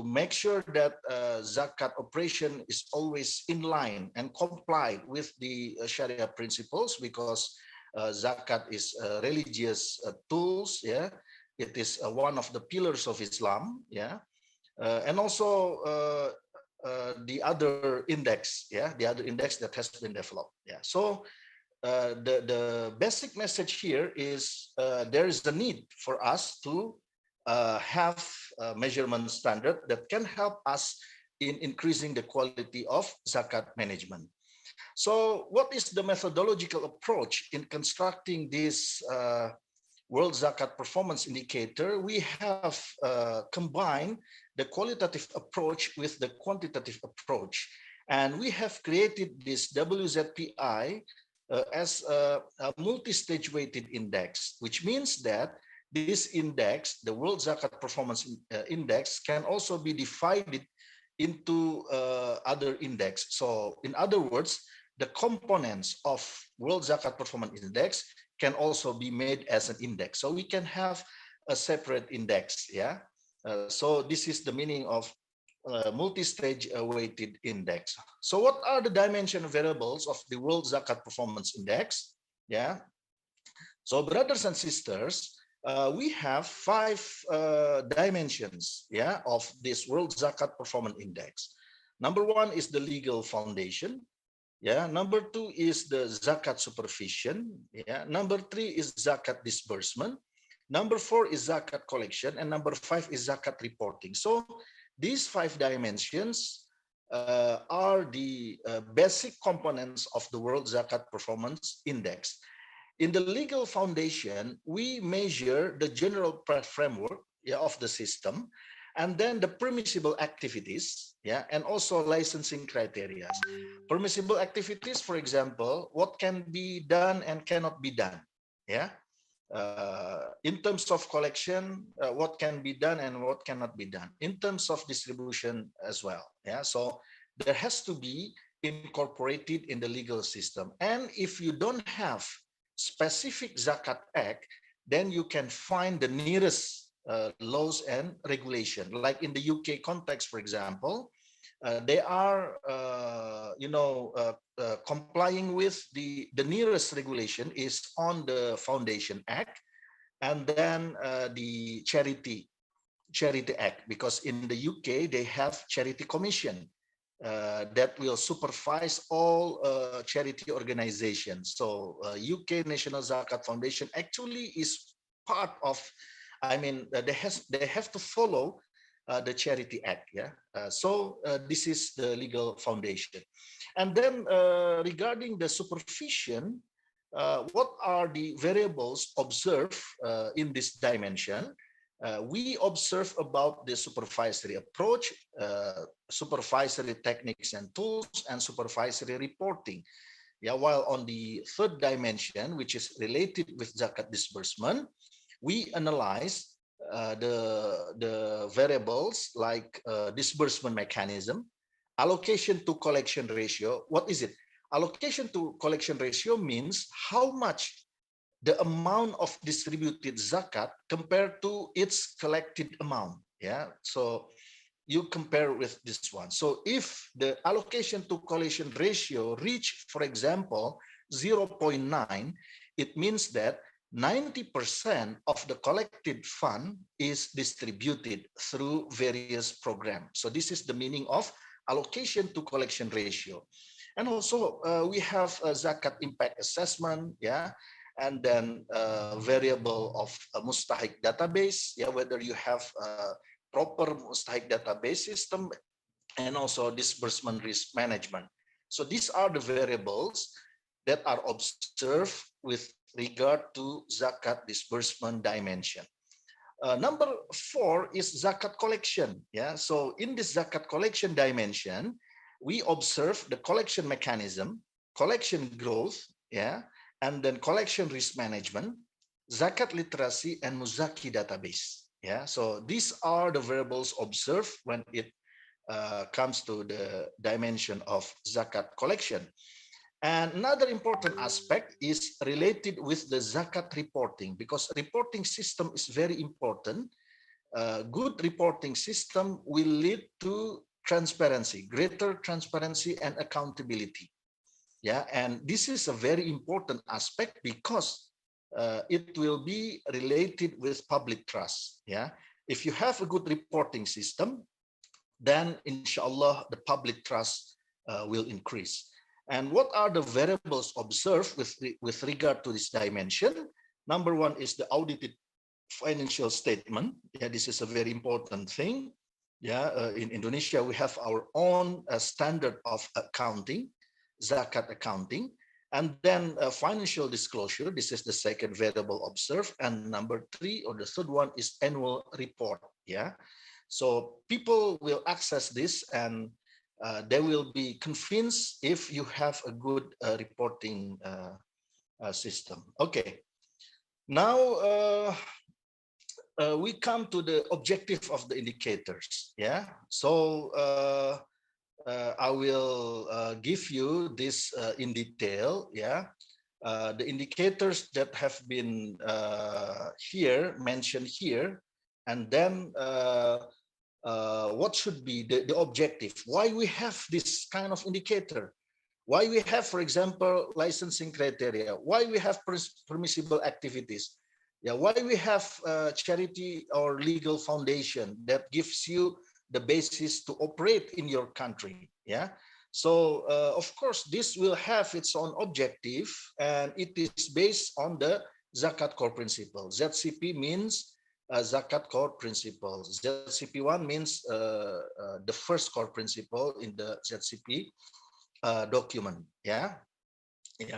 make sure that zakat operation is always in line and comply with the Sharia principles, because zakat is religious tools. Yeah, it is one of the pillars of Islam. Yeah, and also the other index. Yeah, the other index that has been developed. Yeah, so. The basic message here is there is the need for us to have a measurement standard that can help us in increasing the quality of zakat management. So what is the methodological approach in constructing this World Zakat Performance Indicator? We have combined the qualitative approach with the quantitative approach, and we have created this WZPI as a multi-stage weighted index, which means that this index, the World Zakat Performance Index, can also be divided into other index. So in other words, the components of World Zakat Performance Index can also be made as an index. So we can have a separate index. Yeah. So this is the meaning of multi-stage weighted index. So what are the dimension variables of the World Zakat Performance Index? Yeah. So brothers and sisters, we have 5 dimensions, yeah, of this World Zakat Performance Index. Number 1 is the legal foundation. Yeah. Number 2 is the zakat supervision. Yeah. Number 3 is zakat disbursement. Number 4 is zakat collection, and number 5 is zakat reporting. So these 5 dimensions are the basic components of the World Zakat Performance Index. In the legal foundation, we measure the general framework, yeah, of the system, and then the permissible activities, yeah, and also licensing criteria. Permissible activities, for example, what can be done and cannot be done, yeah. In terms of collection, what can be done and what cannot be done. In terms of distribution as well, yeah. So there has to be incorporated in the legal system. And if you don't have specific Zakat Act, then you can find the nearest laws and regulation. Like in the UK context, for example, they are, complying with the nearest regulation is on the Foundation Act, and then the Charity Act, because in the UK they have Charity Commission that will supervise all charity organizations. So UK National Zakat Foundation actually is part of, they have to follow the Charity Act, yeah. So this is the legal foundation. And then regarding the supervision, what are the variables observed in this dimension? We observe about the supervisory approach, supervisory techniques and tools, and supervisory reporting. Yeah, while on the third dimension, which is related with zakat disbursement, we analyze the variables like disbursement mechanism, allocation to collection ratio. What is it? Allocation to collection ratio means how much the amount of distributed zakat compared to its collected amount. Yeah, so you compare with this one. So if the allocation to collection ratio reach, for example, 0.9, it means that 90% of the collected fund is distributed through various programs. So this is the meaning of allocation to collection ratio. And also we have a zakat impact assessment, yeah, and then variable of a mustahik database, yeah, whether you have a proper mustahik database system, and also disbursement risk management. So these are the variables that are observed with regard to zakat disbursement dimension. Number 4 is zakat collection. Yeah, so in this zakat collection dimension, we observe the collection mechanism, collection growth, yeah, and then collection risk management, zakat literacy, and muzaki database. Yeah, so these are the variables observed when it comes to the dimension of zakat collection. And another important aspect is related with the zakat reporting, because reporting system is very important. Good reporting system will lead to transparency, greater transparency and accountability. Yeah, and this is a very important aspect because it will be related with public trust. Yeah, if you have a good reporting system, then inshallah the public trust will increase. And what are the variables observed with regard to this dimension? Number 1 is the audited financial statement. Yeah, this is a very important thing. Yeah, in Indonesia we have our own standard of accounting, zakat accounting, and then financial disclosure. This is the second variable observed. And number 3, or the third one, is annual report. Yeah, so people will access this and they will be convinced if you have a good reporting system. Okay, now we come to the objective of the indicators. Yeah, so I will give you this in detail. Yeah, the indicators that have been mentioned here, and then what should be the objective? Why we have this kind of indicator? Why we have, for example, licensing criteria? Why we have permissible activities? Yeah, why we have charity or legal foundation that gives you the basis to operate in your country? Yeah, So of course, this will have its own objective, and it is based on the Zakat core principle. ZCP means Zakat core principle. ZCP1 means the first core principle in the ZCP document. Yeah.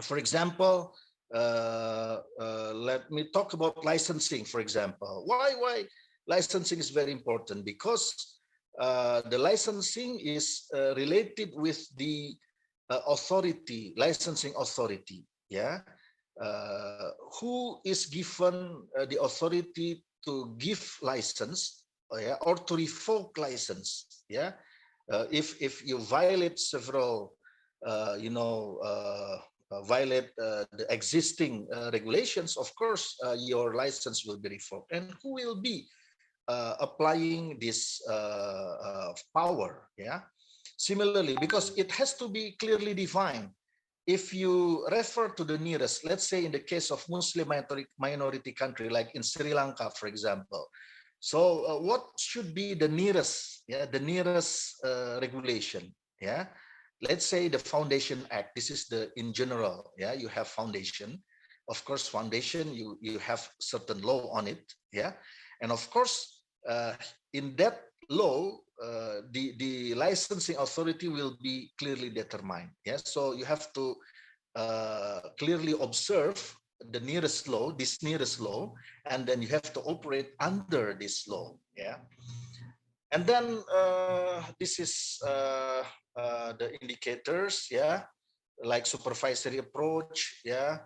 For example, let me talk about licensing. For example, why licensing is very important? Because the licensing is related with the authority, licensing authority. Yeah, who is given the authority to give license, or to revoke license? Yeah, if you violate several, violate the existing regulations, of course, your license will be revoked. And who will be applying this power? Yeah. Similarly, because it has to be clearly defined. If you refer to the nearest, let's say in the case of Muslim minority country, like in Sri Lanka, for example. So what should be the nearest, the nearest regulation? Yeah. Let's say the Foundation Act. This is the in general. Yeah, you have foundation. Of course, foundation, you have certain law on it. Yeah, and of course, in that law, the licensing authority will be clearly determined. Yeah, so you have to clearly observe the nearest law, this nearest law, and then you have to operate under this law. Yeah, and then this is the indicators. Yeah, like supervisory approach. Yeah.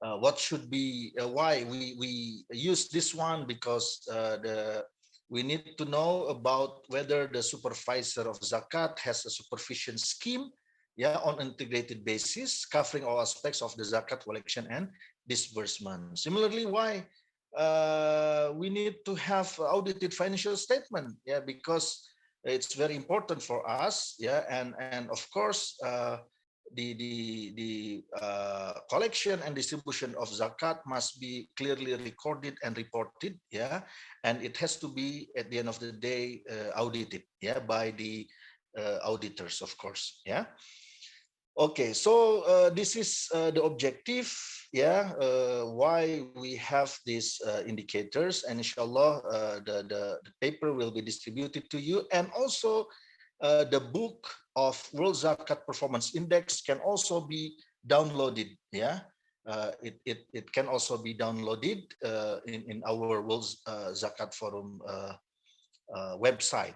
What should be, why we use this one? Because we need to know about whether the supervisor of zakat has a supervision scheme, on an integrated basis, covering all aspects of the zakat collection and disbursement. Similarly, why we need to have audited financial statement? Because it's very important for us. And of course, the collection and distribution of zakat must be clearly recorded and reported. And it has to be, at the end of the day, audited by the auditors, of course. Okay, so this is the objective, why we have these indicators, and inshallah the paper will be distributed to you. And also the book of World Zakat Performance Index can also be downloaded. It can also be downloaded in our World Zakat Forum website.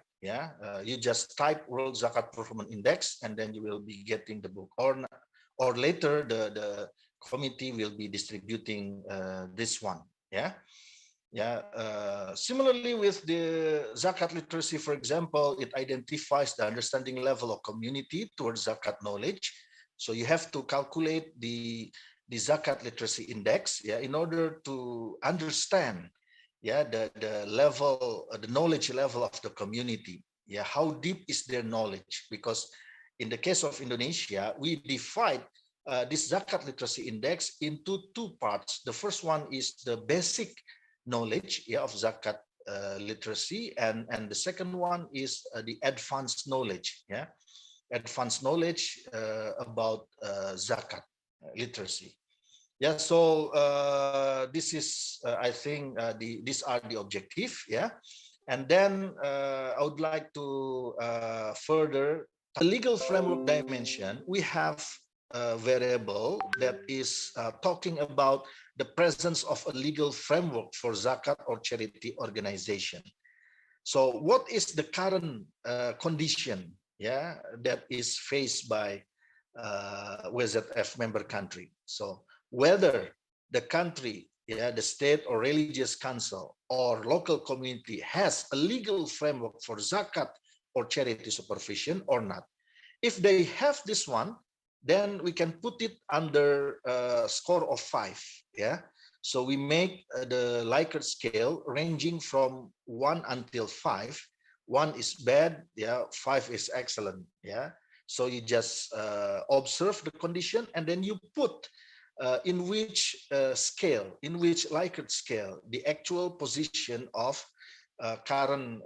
You just type World Zakat Performance Index, and then you will be getting the book. Or later the committee will be distributing this one. Similarly, with the zakat literacy, for example, it identifies the understanding level of community towards zakat knowledge. So you have to calculate the zakat literacy index, in order to understand, the level, the knowledge level of the community. How deep is their knowledge? Because in the case of Indonesia, we divide this zakat literacy index into two parts. The first one is the basic knowledge of zakat literacy, and the second one is the advanced knowledge, advanced knowledge about zakat literacy. So this is I think these are the objective. And then I would like to further the legal framework dimension. We have a variable that is talking about the presence of a legal framework for zakat or charity organization. So what is the current condition that is faced by WZF member country? So whether the country, the state or religious council or local community has a legal framework for zakat or charity supervision or not. If they have this one, then we can put it under a score of 5. So we make the Likert scale ranging from 1 until 5. 1 is bad, 5 is excellent. So you just observe the condition, and then you put in which scale, in which Likert scale, the actual position of current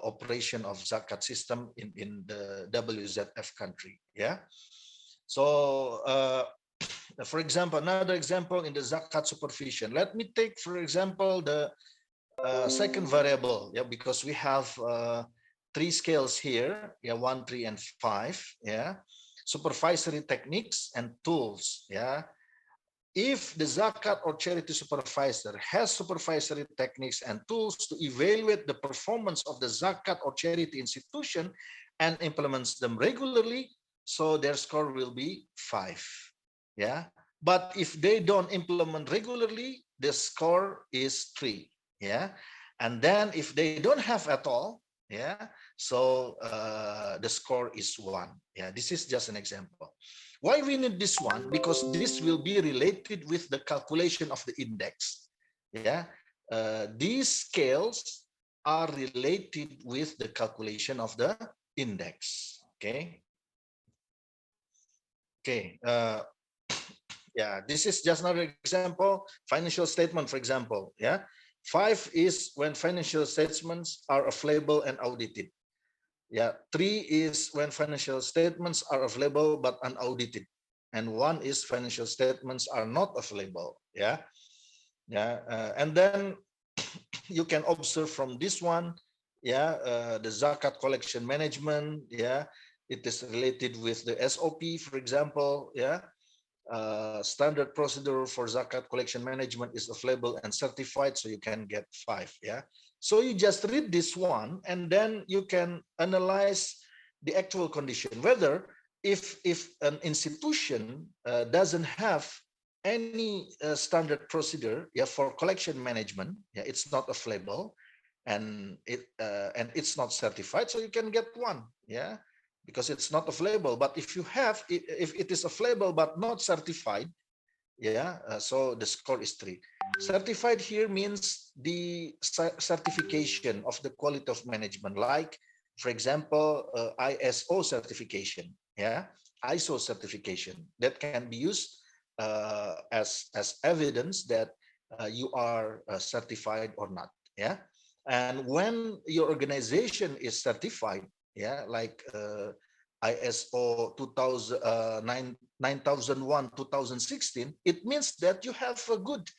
operation of zakat system in the WZF country. Yeah. So, for example, another example in the zakat supervision. Let me take, for example, the second variable. Yeah, because we have 3 scales here. Yeah, 1, 3, and 5. Yeah, supervisory techniques and tools. Yeah. If the zakat or charity supervisor has supervisory techniques and tools to evaluate the performance of the zakat or charity institution and implements them regularly, so their score will be 5. Yeah. But if they don't implement regularly, the score is 3. Yeah. And then if they don't have at all, yeah, so the score is 1. Yeah. This is just an example. Why we need this one? Because this will be related with the calculation of the index. Yeah, these scales are related with the calculation of the index. Okay. Okay. Yeah, this is just another example. Financial statement, for example. Yeah, 5 is when financial statements are available and audited. Yeah, 3 is when financial statements are available but unaudited, and 1 is financial statements are not available. Yeah, yeah, and then you can observe from this one. Yeah, the zakat collection management. Yeah, it is related with the SOP, for example. Yeah, standard procedure for zakat collection management is available and certified, so you can get 5. Yeah. So you just read this one, and then you can analyze the actual condition, whether if an institution doesn't have any standard procedure, yeah, for collection management, yeah, it's not available, and it's not certified, so you can get 1. Yeah, because it's not available. But if you have, if it is available but not certified, yeah, so the score is 3. Certified here means the certification of the quality of management, like, for example, ISO certification. Yeah, ISO certification that can be used as evidence that you are certified or not. Yeah, and when your organization is certified, yeah, like ISO 9001/2016, it means that you have a good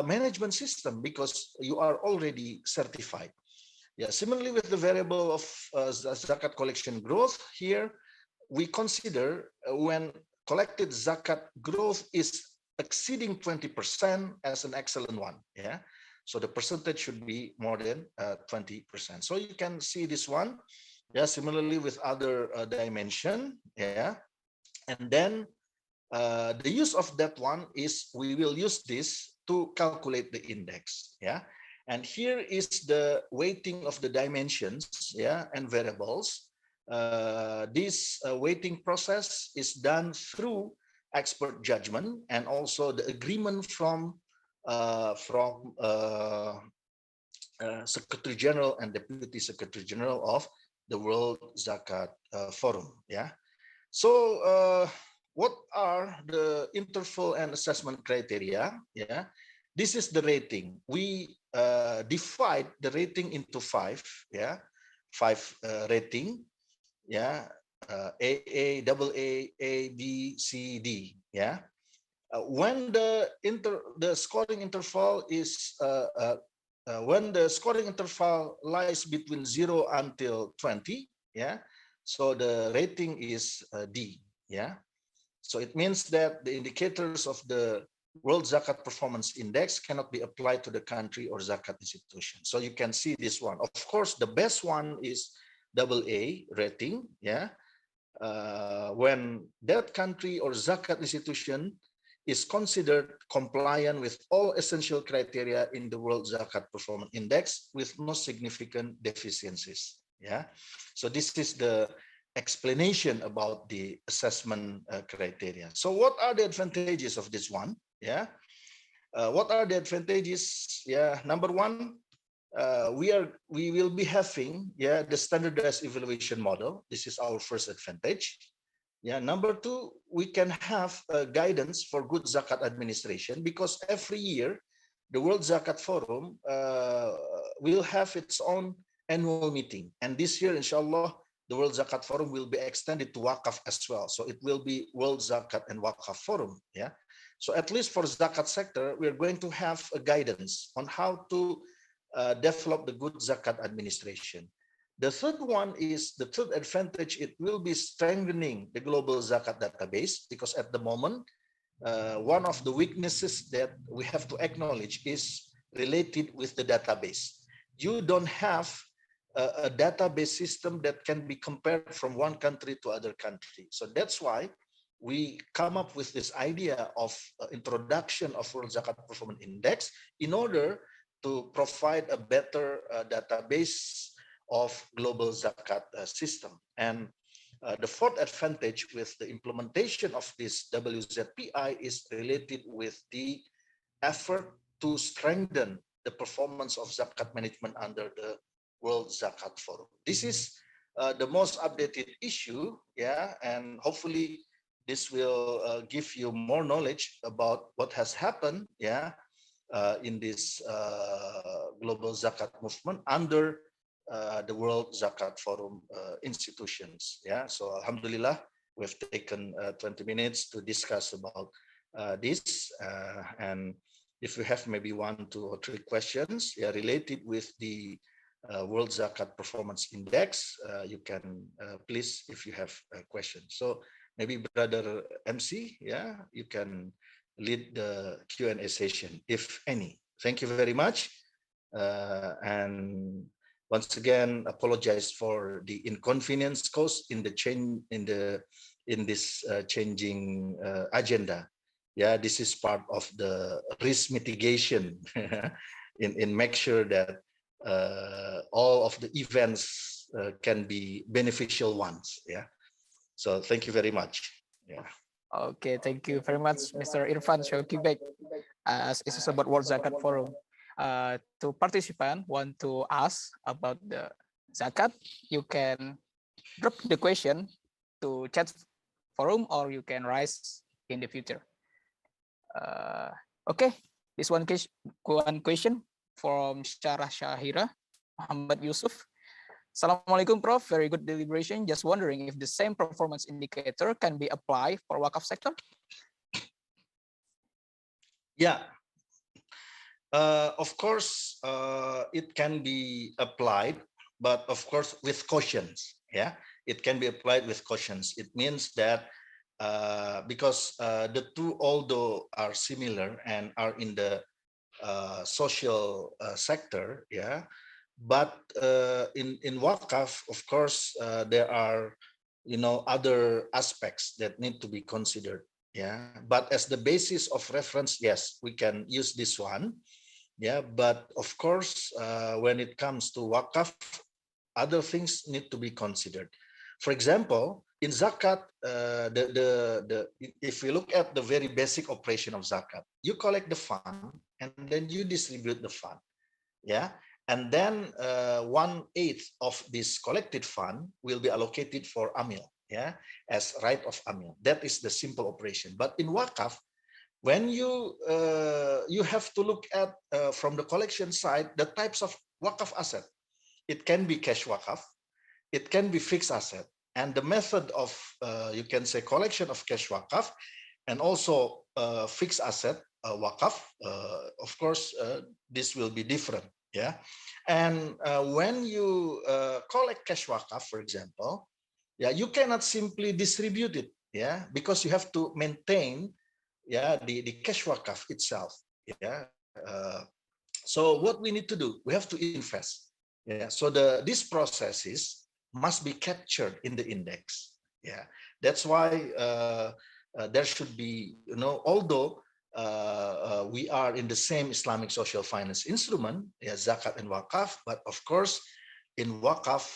management system because you are already certified. Yeah, similarly with the variable of zakat collection growth, here we consider when collected zakat growth is exceeding 20% as an excellent one. Yeah, so the percentage should be more than 20%. So you can see this one. Yeah, similarly with other dimension. Yeah, and then the use of that one is we will use this to calculate the index. Yeah, and here is the weighting of the dimensions. Yeah, and variables. This weighting process is done through expert judgment and also the agreement from Secretary General and Deputy Secretary General of the World Zakat Forum. Yeah. So what are the interval and assessment criteria? Yeah. This is the rating. We divide the rating into 5. Yeah. 5 rating. Yeah. AA, AA, A, B, C, D. Yeah. When the scoring interval is when the scoring interval lies between 0 until 20, yeah, so the rating is D. Yeah, so it means that the indicators of the World Zakat Performance Index cannot be applied to the country or zakat institution. So you can see this one. Of course, the best one is AA rating. Yeah, when that country or zakat institution is considered compliant with all essential criteria in the World Zakat Performance Index with no significant deficiencies. Yeah, so this is the explanation about the assessment criteria. So what are the advantages of this one? Yeah, what are the advantages? Yeah, number one, we will be having, yeah, the standardized evaluation model. This is our first advantage. Yeah, number two, we can have guidance for good zakat administration because every year the World Zakat Forum will have its own annual meeting. And this year, inshallah, the World Zakat Forum will be extended to Waqaf as well. So it will be World Zakat and Waqaf Forum. Yeah. So at least for Zakat sector, we're going to have a guidance on how to develop the good Zakat administration. The third one is the third advantage. It will be strengthening the global Zakat database, because at the moment, one of the weaknesses that we have to acknowledge is related with the database. You don't have a database system that can be compared from one country to other country. So that's why we come up with this idea of introduction of World Zakat Performance Index in order to provide a better database of global Zakat system. And the fourth advantage with the implementation of this WZPI is related with the effort to strengthen the performance of Zakat management under the World Zakat Forum. This is the most updated issue, yeah, and hopefully this will give you more knowledge about what has happened, yeah, in this global Zakat movement under the World Zakat Forum institutions. Yeah, so Alhamdulillah, we've taken 20 minutes to discuss about this, and if you have maybe 1, 2, or 3 questions, yeah, related with the World Zakat Performance Index, you can please, if you have a question. So maybe Brother MC, yeah, you can lead the Q&A session, if any. Thank you very much, and once again, apologize for the inconvenience caused in the change in this changing agenda. Yeah, this is part of the risk mitigation in make sure that all of the events can be beneficial ones. Yeah. So thank you very much. Yeah. Okay, thank you very much, Mr. Irfan 𝒂𝒃. As this is about World Zakat Forum. To participant want to ask about the zakat, you can drop the question to chat forum, or you can raise in the future. Okay, this one question from Syarah Syahira Muhammad Yusuf. Assalamualaikum, Prof. Very good deliberation. Just wondering if the same performance indicator can be applied for Waqaf sector? Yeah. Of course, it can be applied, but of course with cautions. Yeah, it can be applied with cautions. It means that because the two, although are similar and are in the social sector, yeah, but in Waqaf, of course, there are other aspects that need to be considered. Yeah, but as the basis of reference, yes, we can use this one. Yeah, but of course, when it comes to Waqaf, other things need to be considered. For example, in Zakat, if we look at the very basic operation of Zakat, you collect the fund and then you distribute the fund. Yeah, and then 1/8 of this collected fund will be allocated for Amil. Yeah, as right of Amil. That is the simple operation. But in Waqaf, when you have to look at from the collection side the types of Waqaf asset. It can be cash Waqaf, it can be fixed asset, and the method of you can say collection of cash Waqaf and also fixed asset Waqaf. Of course, this will be different. Yeah, and when you collect cash Waqaf, for example, yeah, you cannot simply distribute it. Yeah, because you have to maintain, yeah, the cash Waqaf itself. Yeah, so what we need to do, we have to invest. Yeah, so these processes must be captured in the index. Yeah, that's why there should be, although we are in the same Islamic social finance instrument, yeah, Zakat and Waqaf, but of course in Waqaf,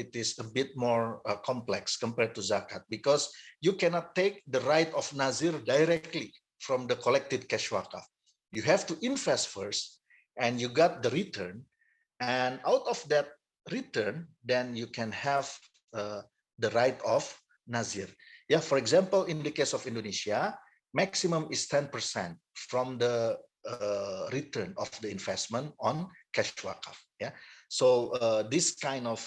it is a bit more complex compared to Zakat, because you cannot take the right of Nazir directly from the collected cash Waqaf. You have to invest first, and you got the return, and out of that return, then you can have the right of Nazir. Yeah, for example, in the case of Indonesia, maximum is 10% from the return of the investment on cash wakaf. Yeah. So this kind of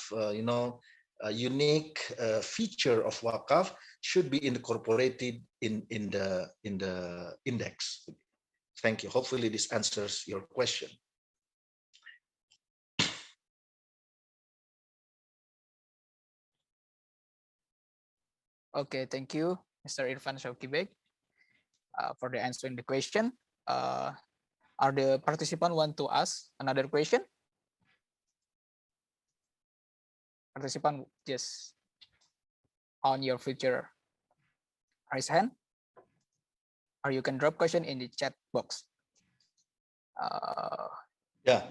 unique feature of wakaf should be incorporated in the index. Thank you. Hopefully this answers your question. Okay, thank you, Mr. Irfan Shauki Beg, for the answering the question. Are the participants want to ask another question? Participant, just on your future raise hand, or you can drop question in the chat box. Yeah,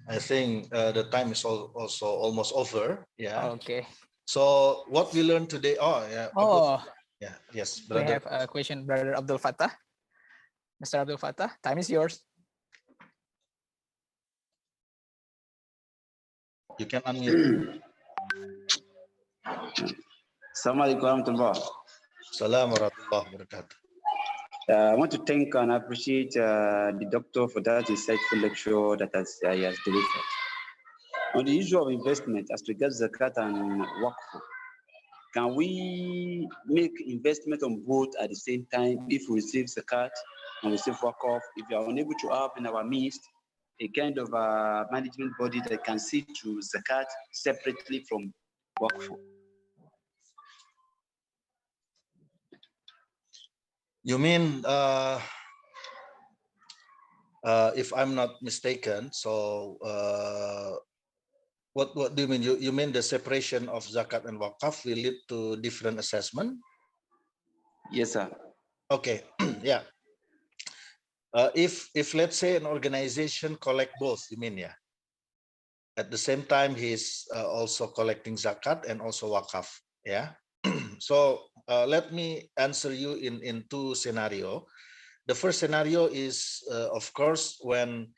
I think the time is also almost over. Yeah. Okay. So what we learned today? Oh, yeah. Oh, yeah. Yes, brother. We brother. have a question, Brother Abdul Fattah. Mr. Abdul Fattah, time is yours. You can unmute. Assalamualaikum warahmatullahi wabarakatuh. Assalamualaikum warahmatullahi wabarakatuh. I want to thank and appreciate the doctor for that insightful lecture that he has delivered. On the issue of investment as regards Zakat and Waqf, can we make investment on both at the same time if we receive Zakat and we receive Waqf? If we are unable to have in our midst a kind of a management body that can see to Zakat separately from Waqf? You mean, if I'm not mistaken, so what do you mean? You mean the separation of Zakat and Waqf will lead to different assessment? Yes, sir. Okay, yeah. If let's say an organization collect both, you mean, yeah? At the same time, he's also collecting Zakat and also Waqf, yeah? So let me answer you in two scenarios. The first scenario is, of course, when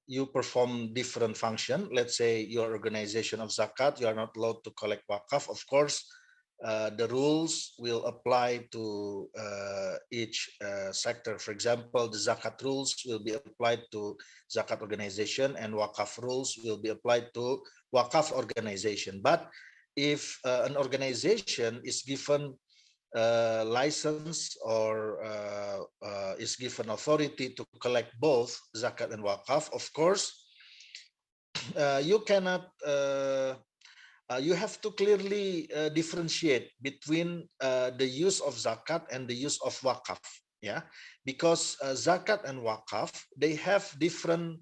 you perform different function. Let's say your organization of Zakat, you are not allowed to collect Waqf. Of course, the rules will apply to each sector. For example, the Zakat rules will be applied to Zakat organization, and Waqf rules will be applied to Waqf organization. But if an organization is given license or is given authority to collect both Zakat and Waqf, of course, you cannot, you have to clearly differentiate between the use of Zakat and the use of Waqf, yeah, because Zakat and Waqf, they have different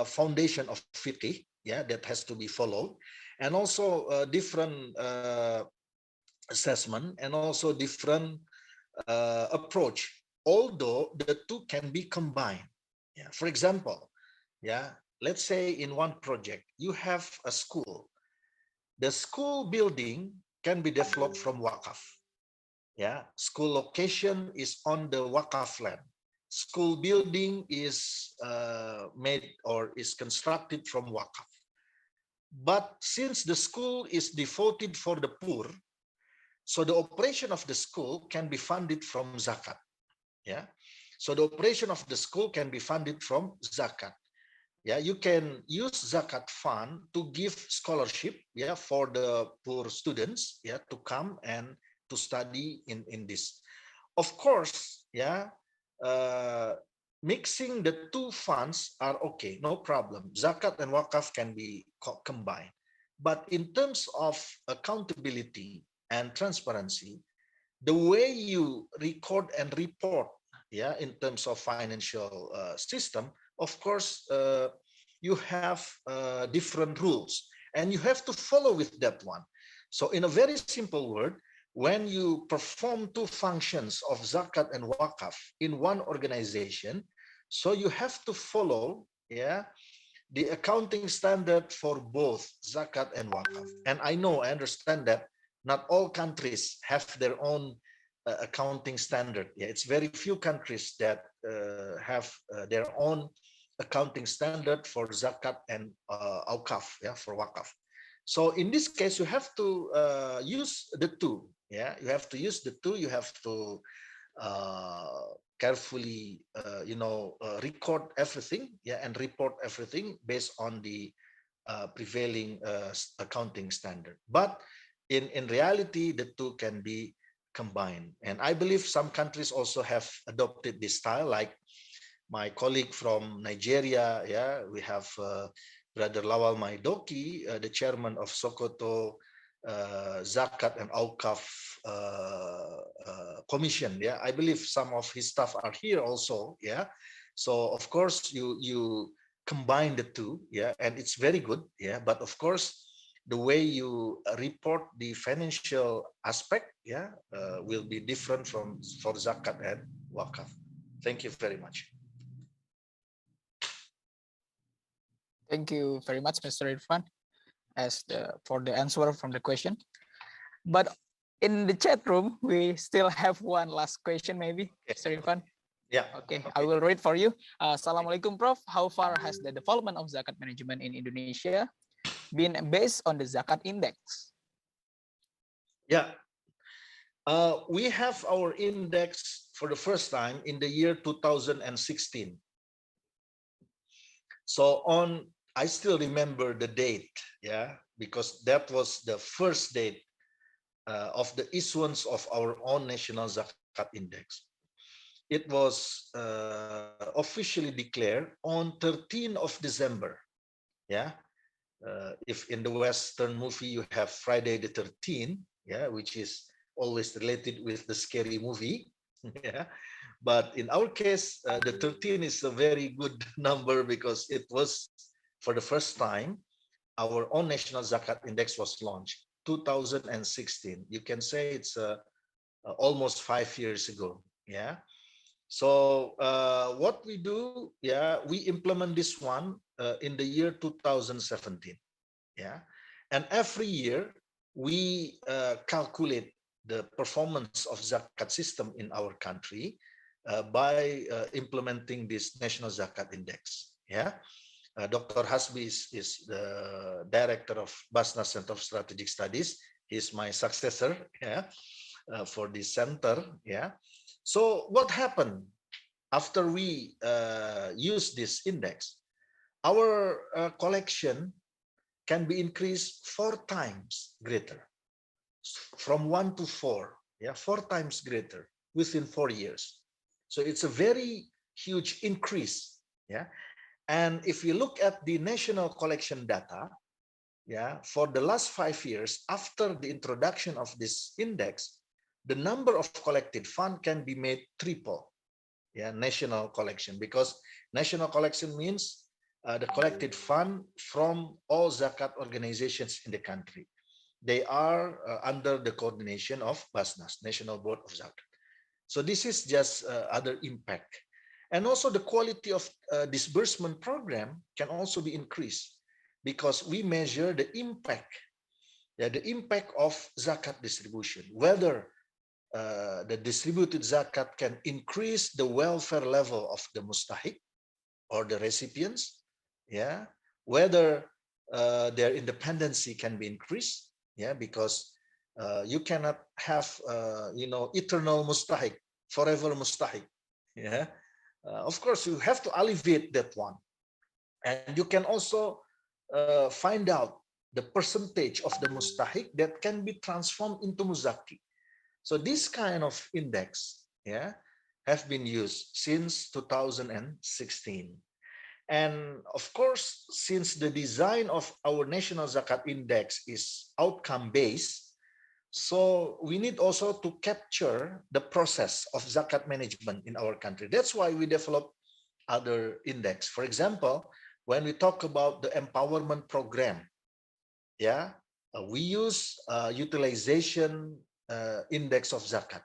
foundation of fiqh, yeah, that has to be followed, and also different assessment, and also different approach, although the two can be combined. Yeah. For example, yeah, let's say in one project you have a school. The school building can be developed from Waqf. Yeah, school location is on the Waqf land. School building is made or is constructed from Waqf. But since the school is devoted for the poor, so the operation of the school can be funded from Zakat. Yeah, so the operation of the school can be funded from Zakat. Yeah, you can use Zakat fund to give scholarship, yeah, for the poor students, yeah, to come and to study in this. Of course, yeah, mixing the two funds are okay, no problem. Zakat and Waqf can be combined. But in terms of accountability and transparency, the way you record and report, yeah, in terms of financial system, of course, you have different rules, and you have to follow with that one. So in a very simple word, when you perform two functions of Zakat and Waqf in one organization, so you have to follow, yeah, the accounting standard for both Zakat and Waqf. And I understand that not all countries have their own accounting standard. Yeah, it's very few countries that have their own accounting standard for Zakat and Awqaf, yeah, for Waqf. So in this case, you have to use the two. Yeah, you have to use the two. You have to carefully, record everything, and report everything based on the prevailing accounting standard. But in reality, the two can be combined. And I believe some countries also have adopted this style, like my colleague from Nigeria, we have Brother Lawal Maidoki, the chairman of Sokoto Zakat and Awqaf Commission. I believe some of his staff are here also. So of course you combine the two, and it's very good. But of course, the way you report the financial aspect, will be different for zakat and wakaf. Thank you very much. Thank you very much, Mr. Irfan, for the answer from the question. But in the chat room, we still have one last question, maybe, Mr. Irfan. Okay, I will read for you. Assalamualaikum, Prof. How far has the development of zakat management in Indonesia been based on the zakat index? We have our index for the first time in the year 2016. So I still remember the date, because that was the first date of the issuance of our own national zakat index. It was officially declared on 13th of December. If in the Western movie you have Friday the 13th, which is always related with the scary movie. But in our case, the 13 is a very good number because it was for the first time our own national zakat index was launched 2016. You can say it's almost 5 years ago. So what we do, we implement this one in the year 2017. And every year we calculate the performance of zakat system in our country by implementing this national zakat index. Dr. Hasbi is the director of Basnas Center of Strategic Studies. He's my successor for this center. So what happened after we use this index? Our collection can be increased 4 times greater, from 1 to 4, 4 times greater within 4 years. So it's a very huge increase. And if you look at the national collection data, for the last 5 years after the introduction of this index, the number of collected fund can be made triple. National collection, because national collection means the collected fund from all zakat organizations in the country. They are under the coordination of Basnas, National Board of Zakat. So this is just other impact. And also the quality of disbursement program can also be increased because we measure the impact, the impact of zakat distribution, whether the distributed zakat can increase the welfare level of the mustahik or the recipients, whether their independency can be increased, because you cannot have eternal mustahik, forever mustahik. Of course, you have to alleviate that one, and you can also find out the percentage of the mustahik that can be transformed into muzaki. So this kind of index, have been used since 2016. And of course, since the design of our national zakat index is outcome based, so we need also to capture the process of zakat management in our country. That's why we develop other index. For example, when we talk about the empowerment program, we use utilization index of zakat,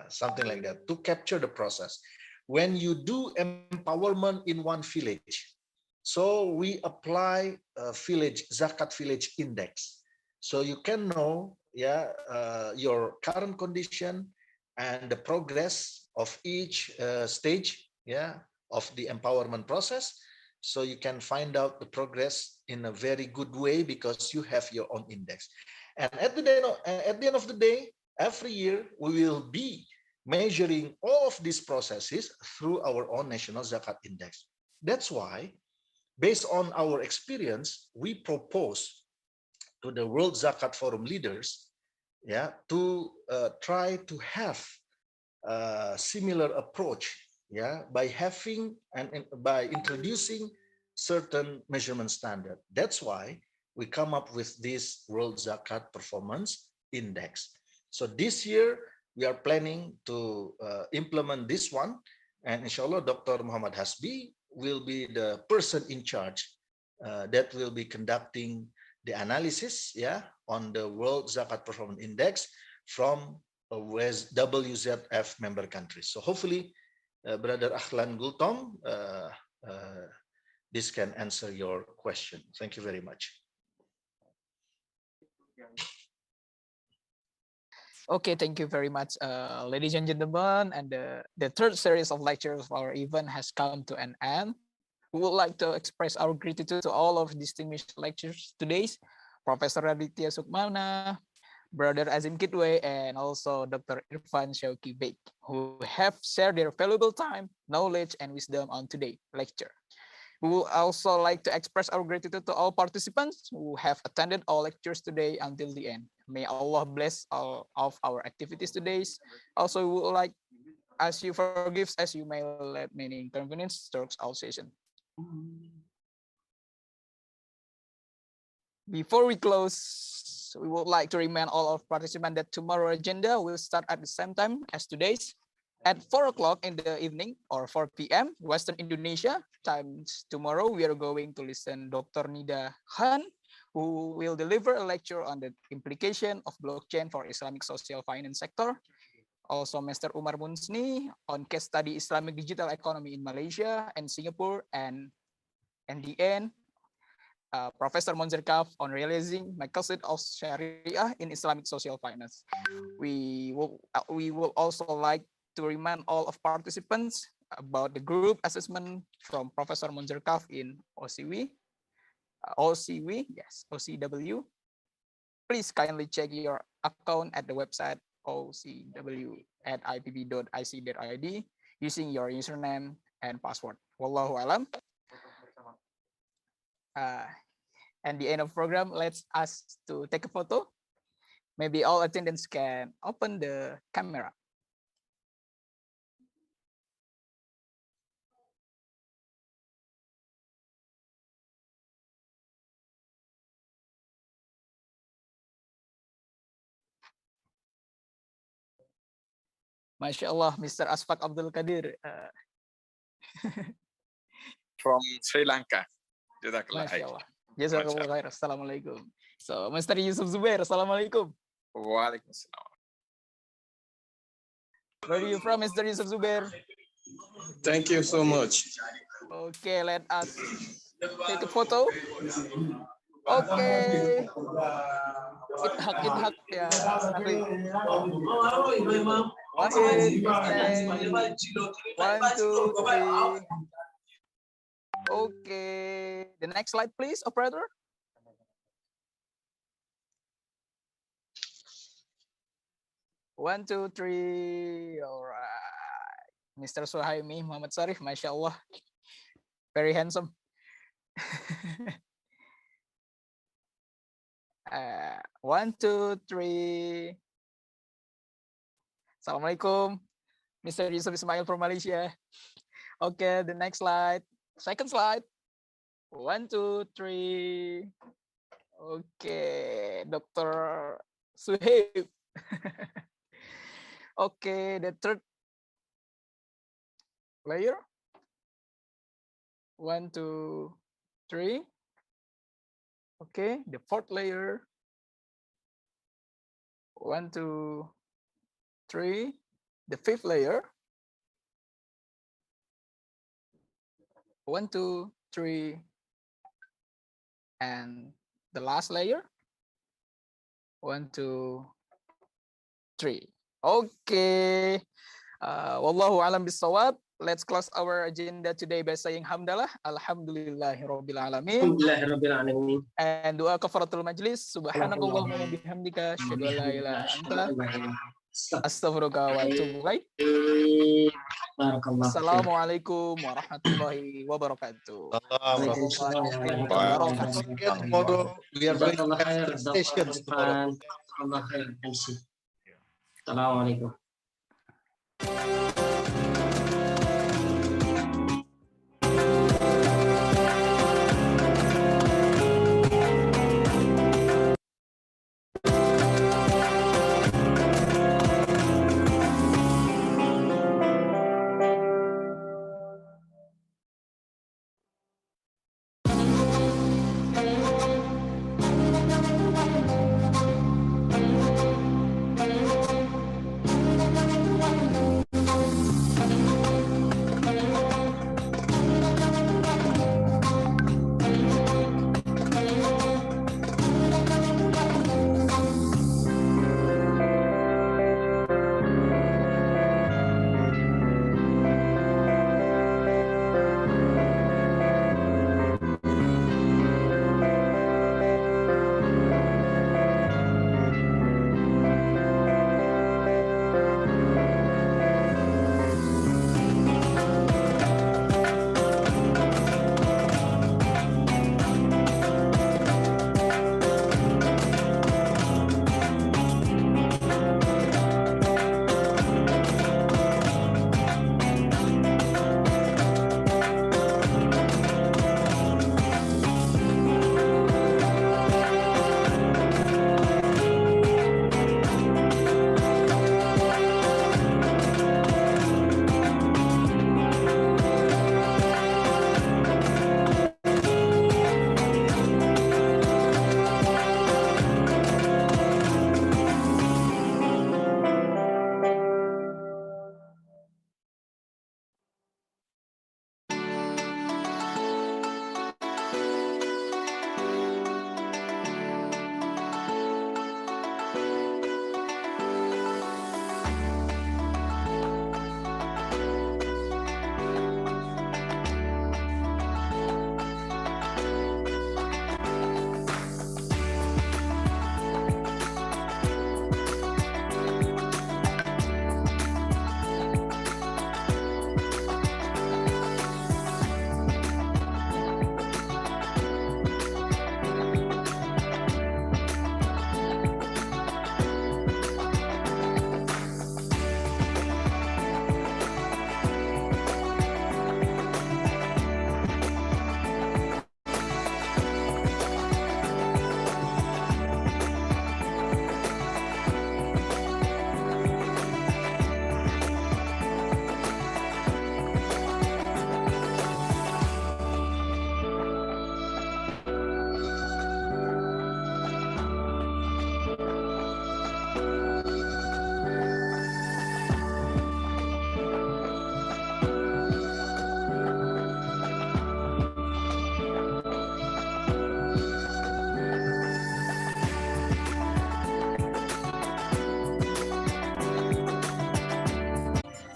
something like that, to capture the process. When you do empowerment in one village, so we apply a village zakat village index, so you can know your current condition and the progress of each stage of the empowerment process. So you can find out the progress in a very good way because you have your own index. And at the end of the day, every year we will be measuring all of these processes through our own national zakat index. That's why, based on our experience, we propose to the World Zakat Forum leaders, to try to have a similar approach, by having and by introducing certain measurement standard. That's why we come up with this World Zakat Performance Index. So this year, we are planning to implement this one, and inshallah, Dr. Muhammad Hasbi will be the person in charge that will be conducting the analysis, on the World Zakat Performance Index from WZF member countries. So hopefully, Brother Ahlan Gultom, this can answer your question. Thank you very much. Okay, thank you very much, ladies and gentlemen. And the third series of lectures of our event has come to an end. We would like to express our gratitude to all of distinguished lecturers today, Professor Raditya Sukmana, Brother Azim Kidway, and also Dr. Irfan Shauki Beg, who have shared their valuable time, knowledge, and wisdom on today's lecture. We would also like to express our gratitude to all participants who have attended all lectures today until the end. May Allah bless all of our activities today. Also, we would like ask you for gifts as you may let many inconvenience towards our session. Before we close, we would like to remind all of participants that tomorrow's agenda will start at the same time as today's, at 4 o'clock in the evening or 4 p.m. Western Indonesia times. Tomorrow we are going to listen Dr. Nida Khan, who will deliver a lecture on the implication of blockchain for Islamic social finance sector. Also, Mr. Umar Munsni on case study Islamic digital economy in Malaysia and Singapore, and in the end, Professor Monzer Kaf on realizing Maqashid of Sharia in Islamic social finance. We will also like to remind all of participants about the group assessment from Professor Monzer Kaf in OCW. Please kindly check your account at the website ocw@ipb.ic.id using your username and password. Wallahu alam. And the end of program, let's ask to take a photo. Maybe all attendants can open the camera. Masya Allah, Mr. 𝒂𝒊𝒂𝒉 from Sri Lanka. Masya Allah. Jazakallah khair. Assalamualaikum. So, Mr. Yusuf Zubair, Assalamualaikum. Waalaikumsalam. Where are you from, Mr. Yusuf Zubair? Thank you so much. Okay, let us take a photo. Okay. Ithak ya. Ahli. Wahid, 1, 2, 3. Okay. The next slide, please, operator. One, 2, 3. All right. Mr. Suhaimi Muhammad Sarif, Masya Allah. Very handsome. 1, 2, 3. Assalamualaikum. Mr. Yusuf Ismail from Malaysia. Okay, the next slide. Second slide. 1, 2, 3. Okay, Dr. Suhaib. Okay, the third layer. 1, 2, 3. Okay, the fourth layer. 1, 2, 3. The fifth layer. 1, 2, 3. And the last layer. 1, 2, 3. Okay. Wallahu alam bisawab. Let's close our agenda today by saying hamdalah, alhamdulillahirabbil alamin. Alhamdulillahirabbil alamin. And doa kafaratul majlis, subhanakallahumma wa bihamdika, asyhadu an la ilaha illa anta, Astaghfirullahaladzim. Barakallah. Assalamualaikum warahmatullahi wabarakatuh. Tomorrow we are going to Jazakallah have khair, 3 Dr. sessions tomorrow. Irfan. Jazakallah khair, MC. Assalamualaikum.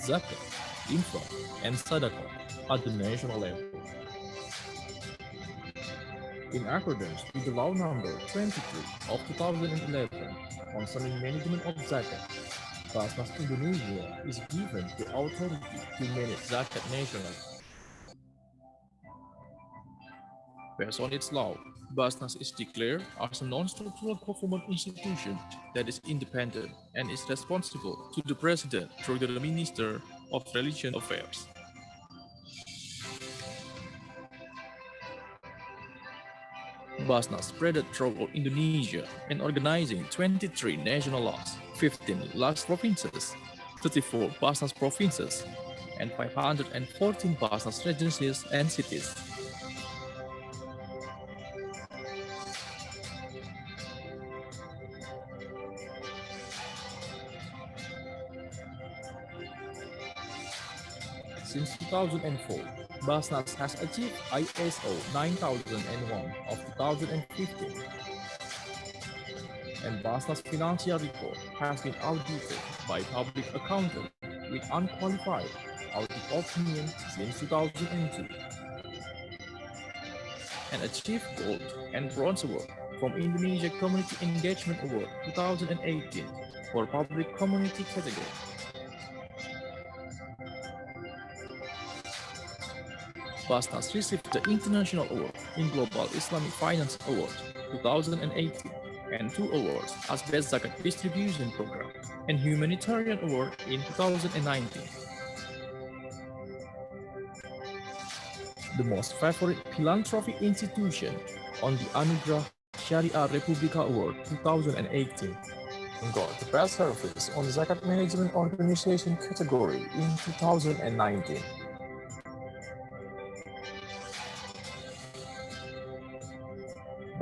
Zakat, infak, and sadaqah at the national level. In accordance with the law number 23 of 2011 concerning management of zakat, Basnas Indonesia is given the authority to manage zakat nationally. Based on its law, Basnas is declared as a non-structural government institution that is independent and is responsible to the President through the Minister of Religious Affairs. Basnas spread throughout Indonesia and organizing 23 national laws, 15 laws provinces, 34 Basnas provinces, and 514 Basnas regencies and cities. Since 2004, Basnas has achieved ISO 9001 of 2015, and Basnas financial report has been audited by public accountant with unqualified audit opinion since 2002, and achieved gold and bronze award from Indonesia Community Engagement Award 2018 for Public Community category. Basnas received the International Award in Global Islamic Finance Award 2018 and 2 awards as Best Zakat Distribution Program and Humanitarian Award in 2019. The most favorite philanthropic institution on the Anugerah Sharia Republika Award 2018 got the Best Service on Zakat Management Organization category in 2019.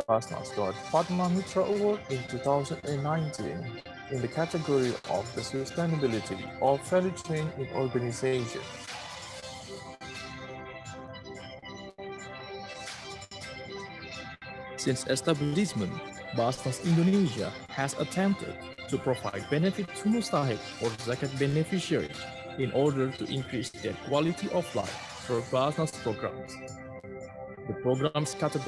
Basnas got Padma Mitra Award in 2019 in the category of the sustainability of value chain in organization. Since establishment, Basnas Indonesia has attempted to provide benefit to mustahik or zakat beneficiaries in order to increase their quality of life through Basnas programs. The program's category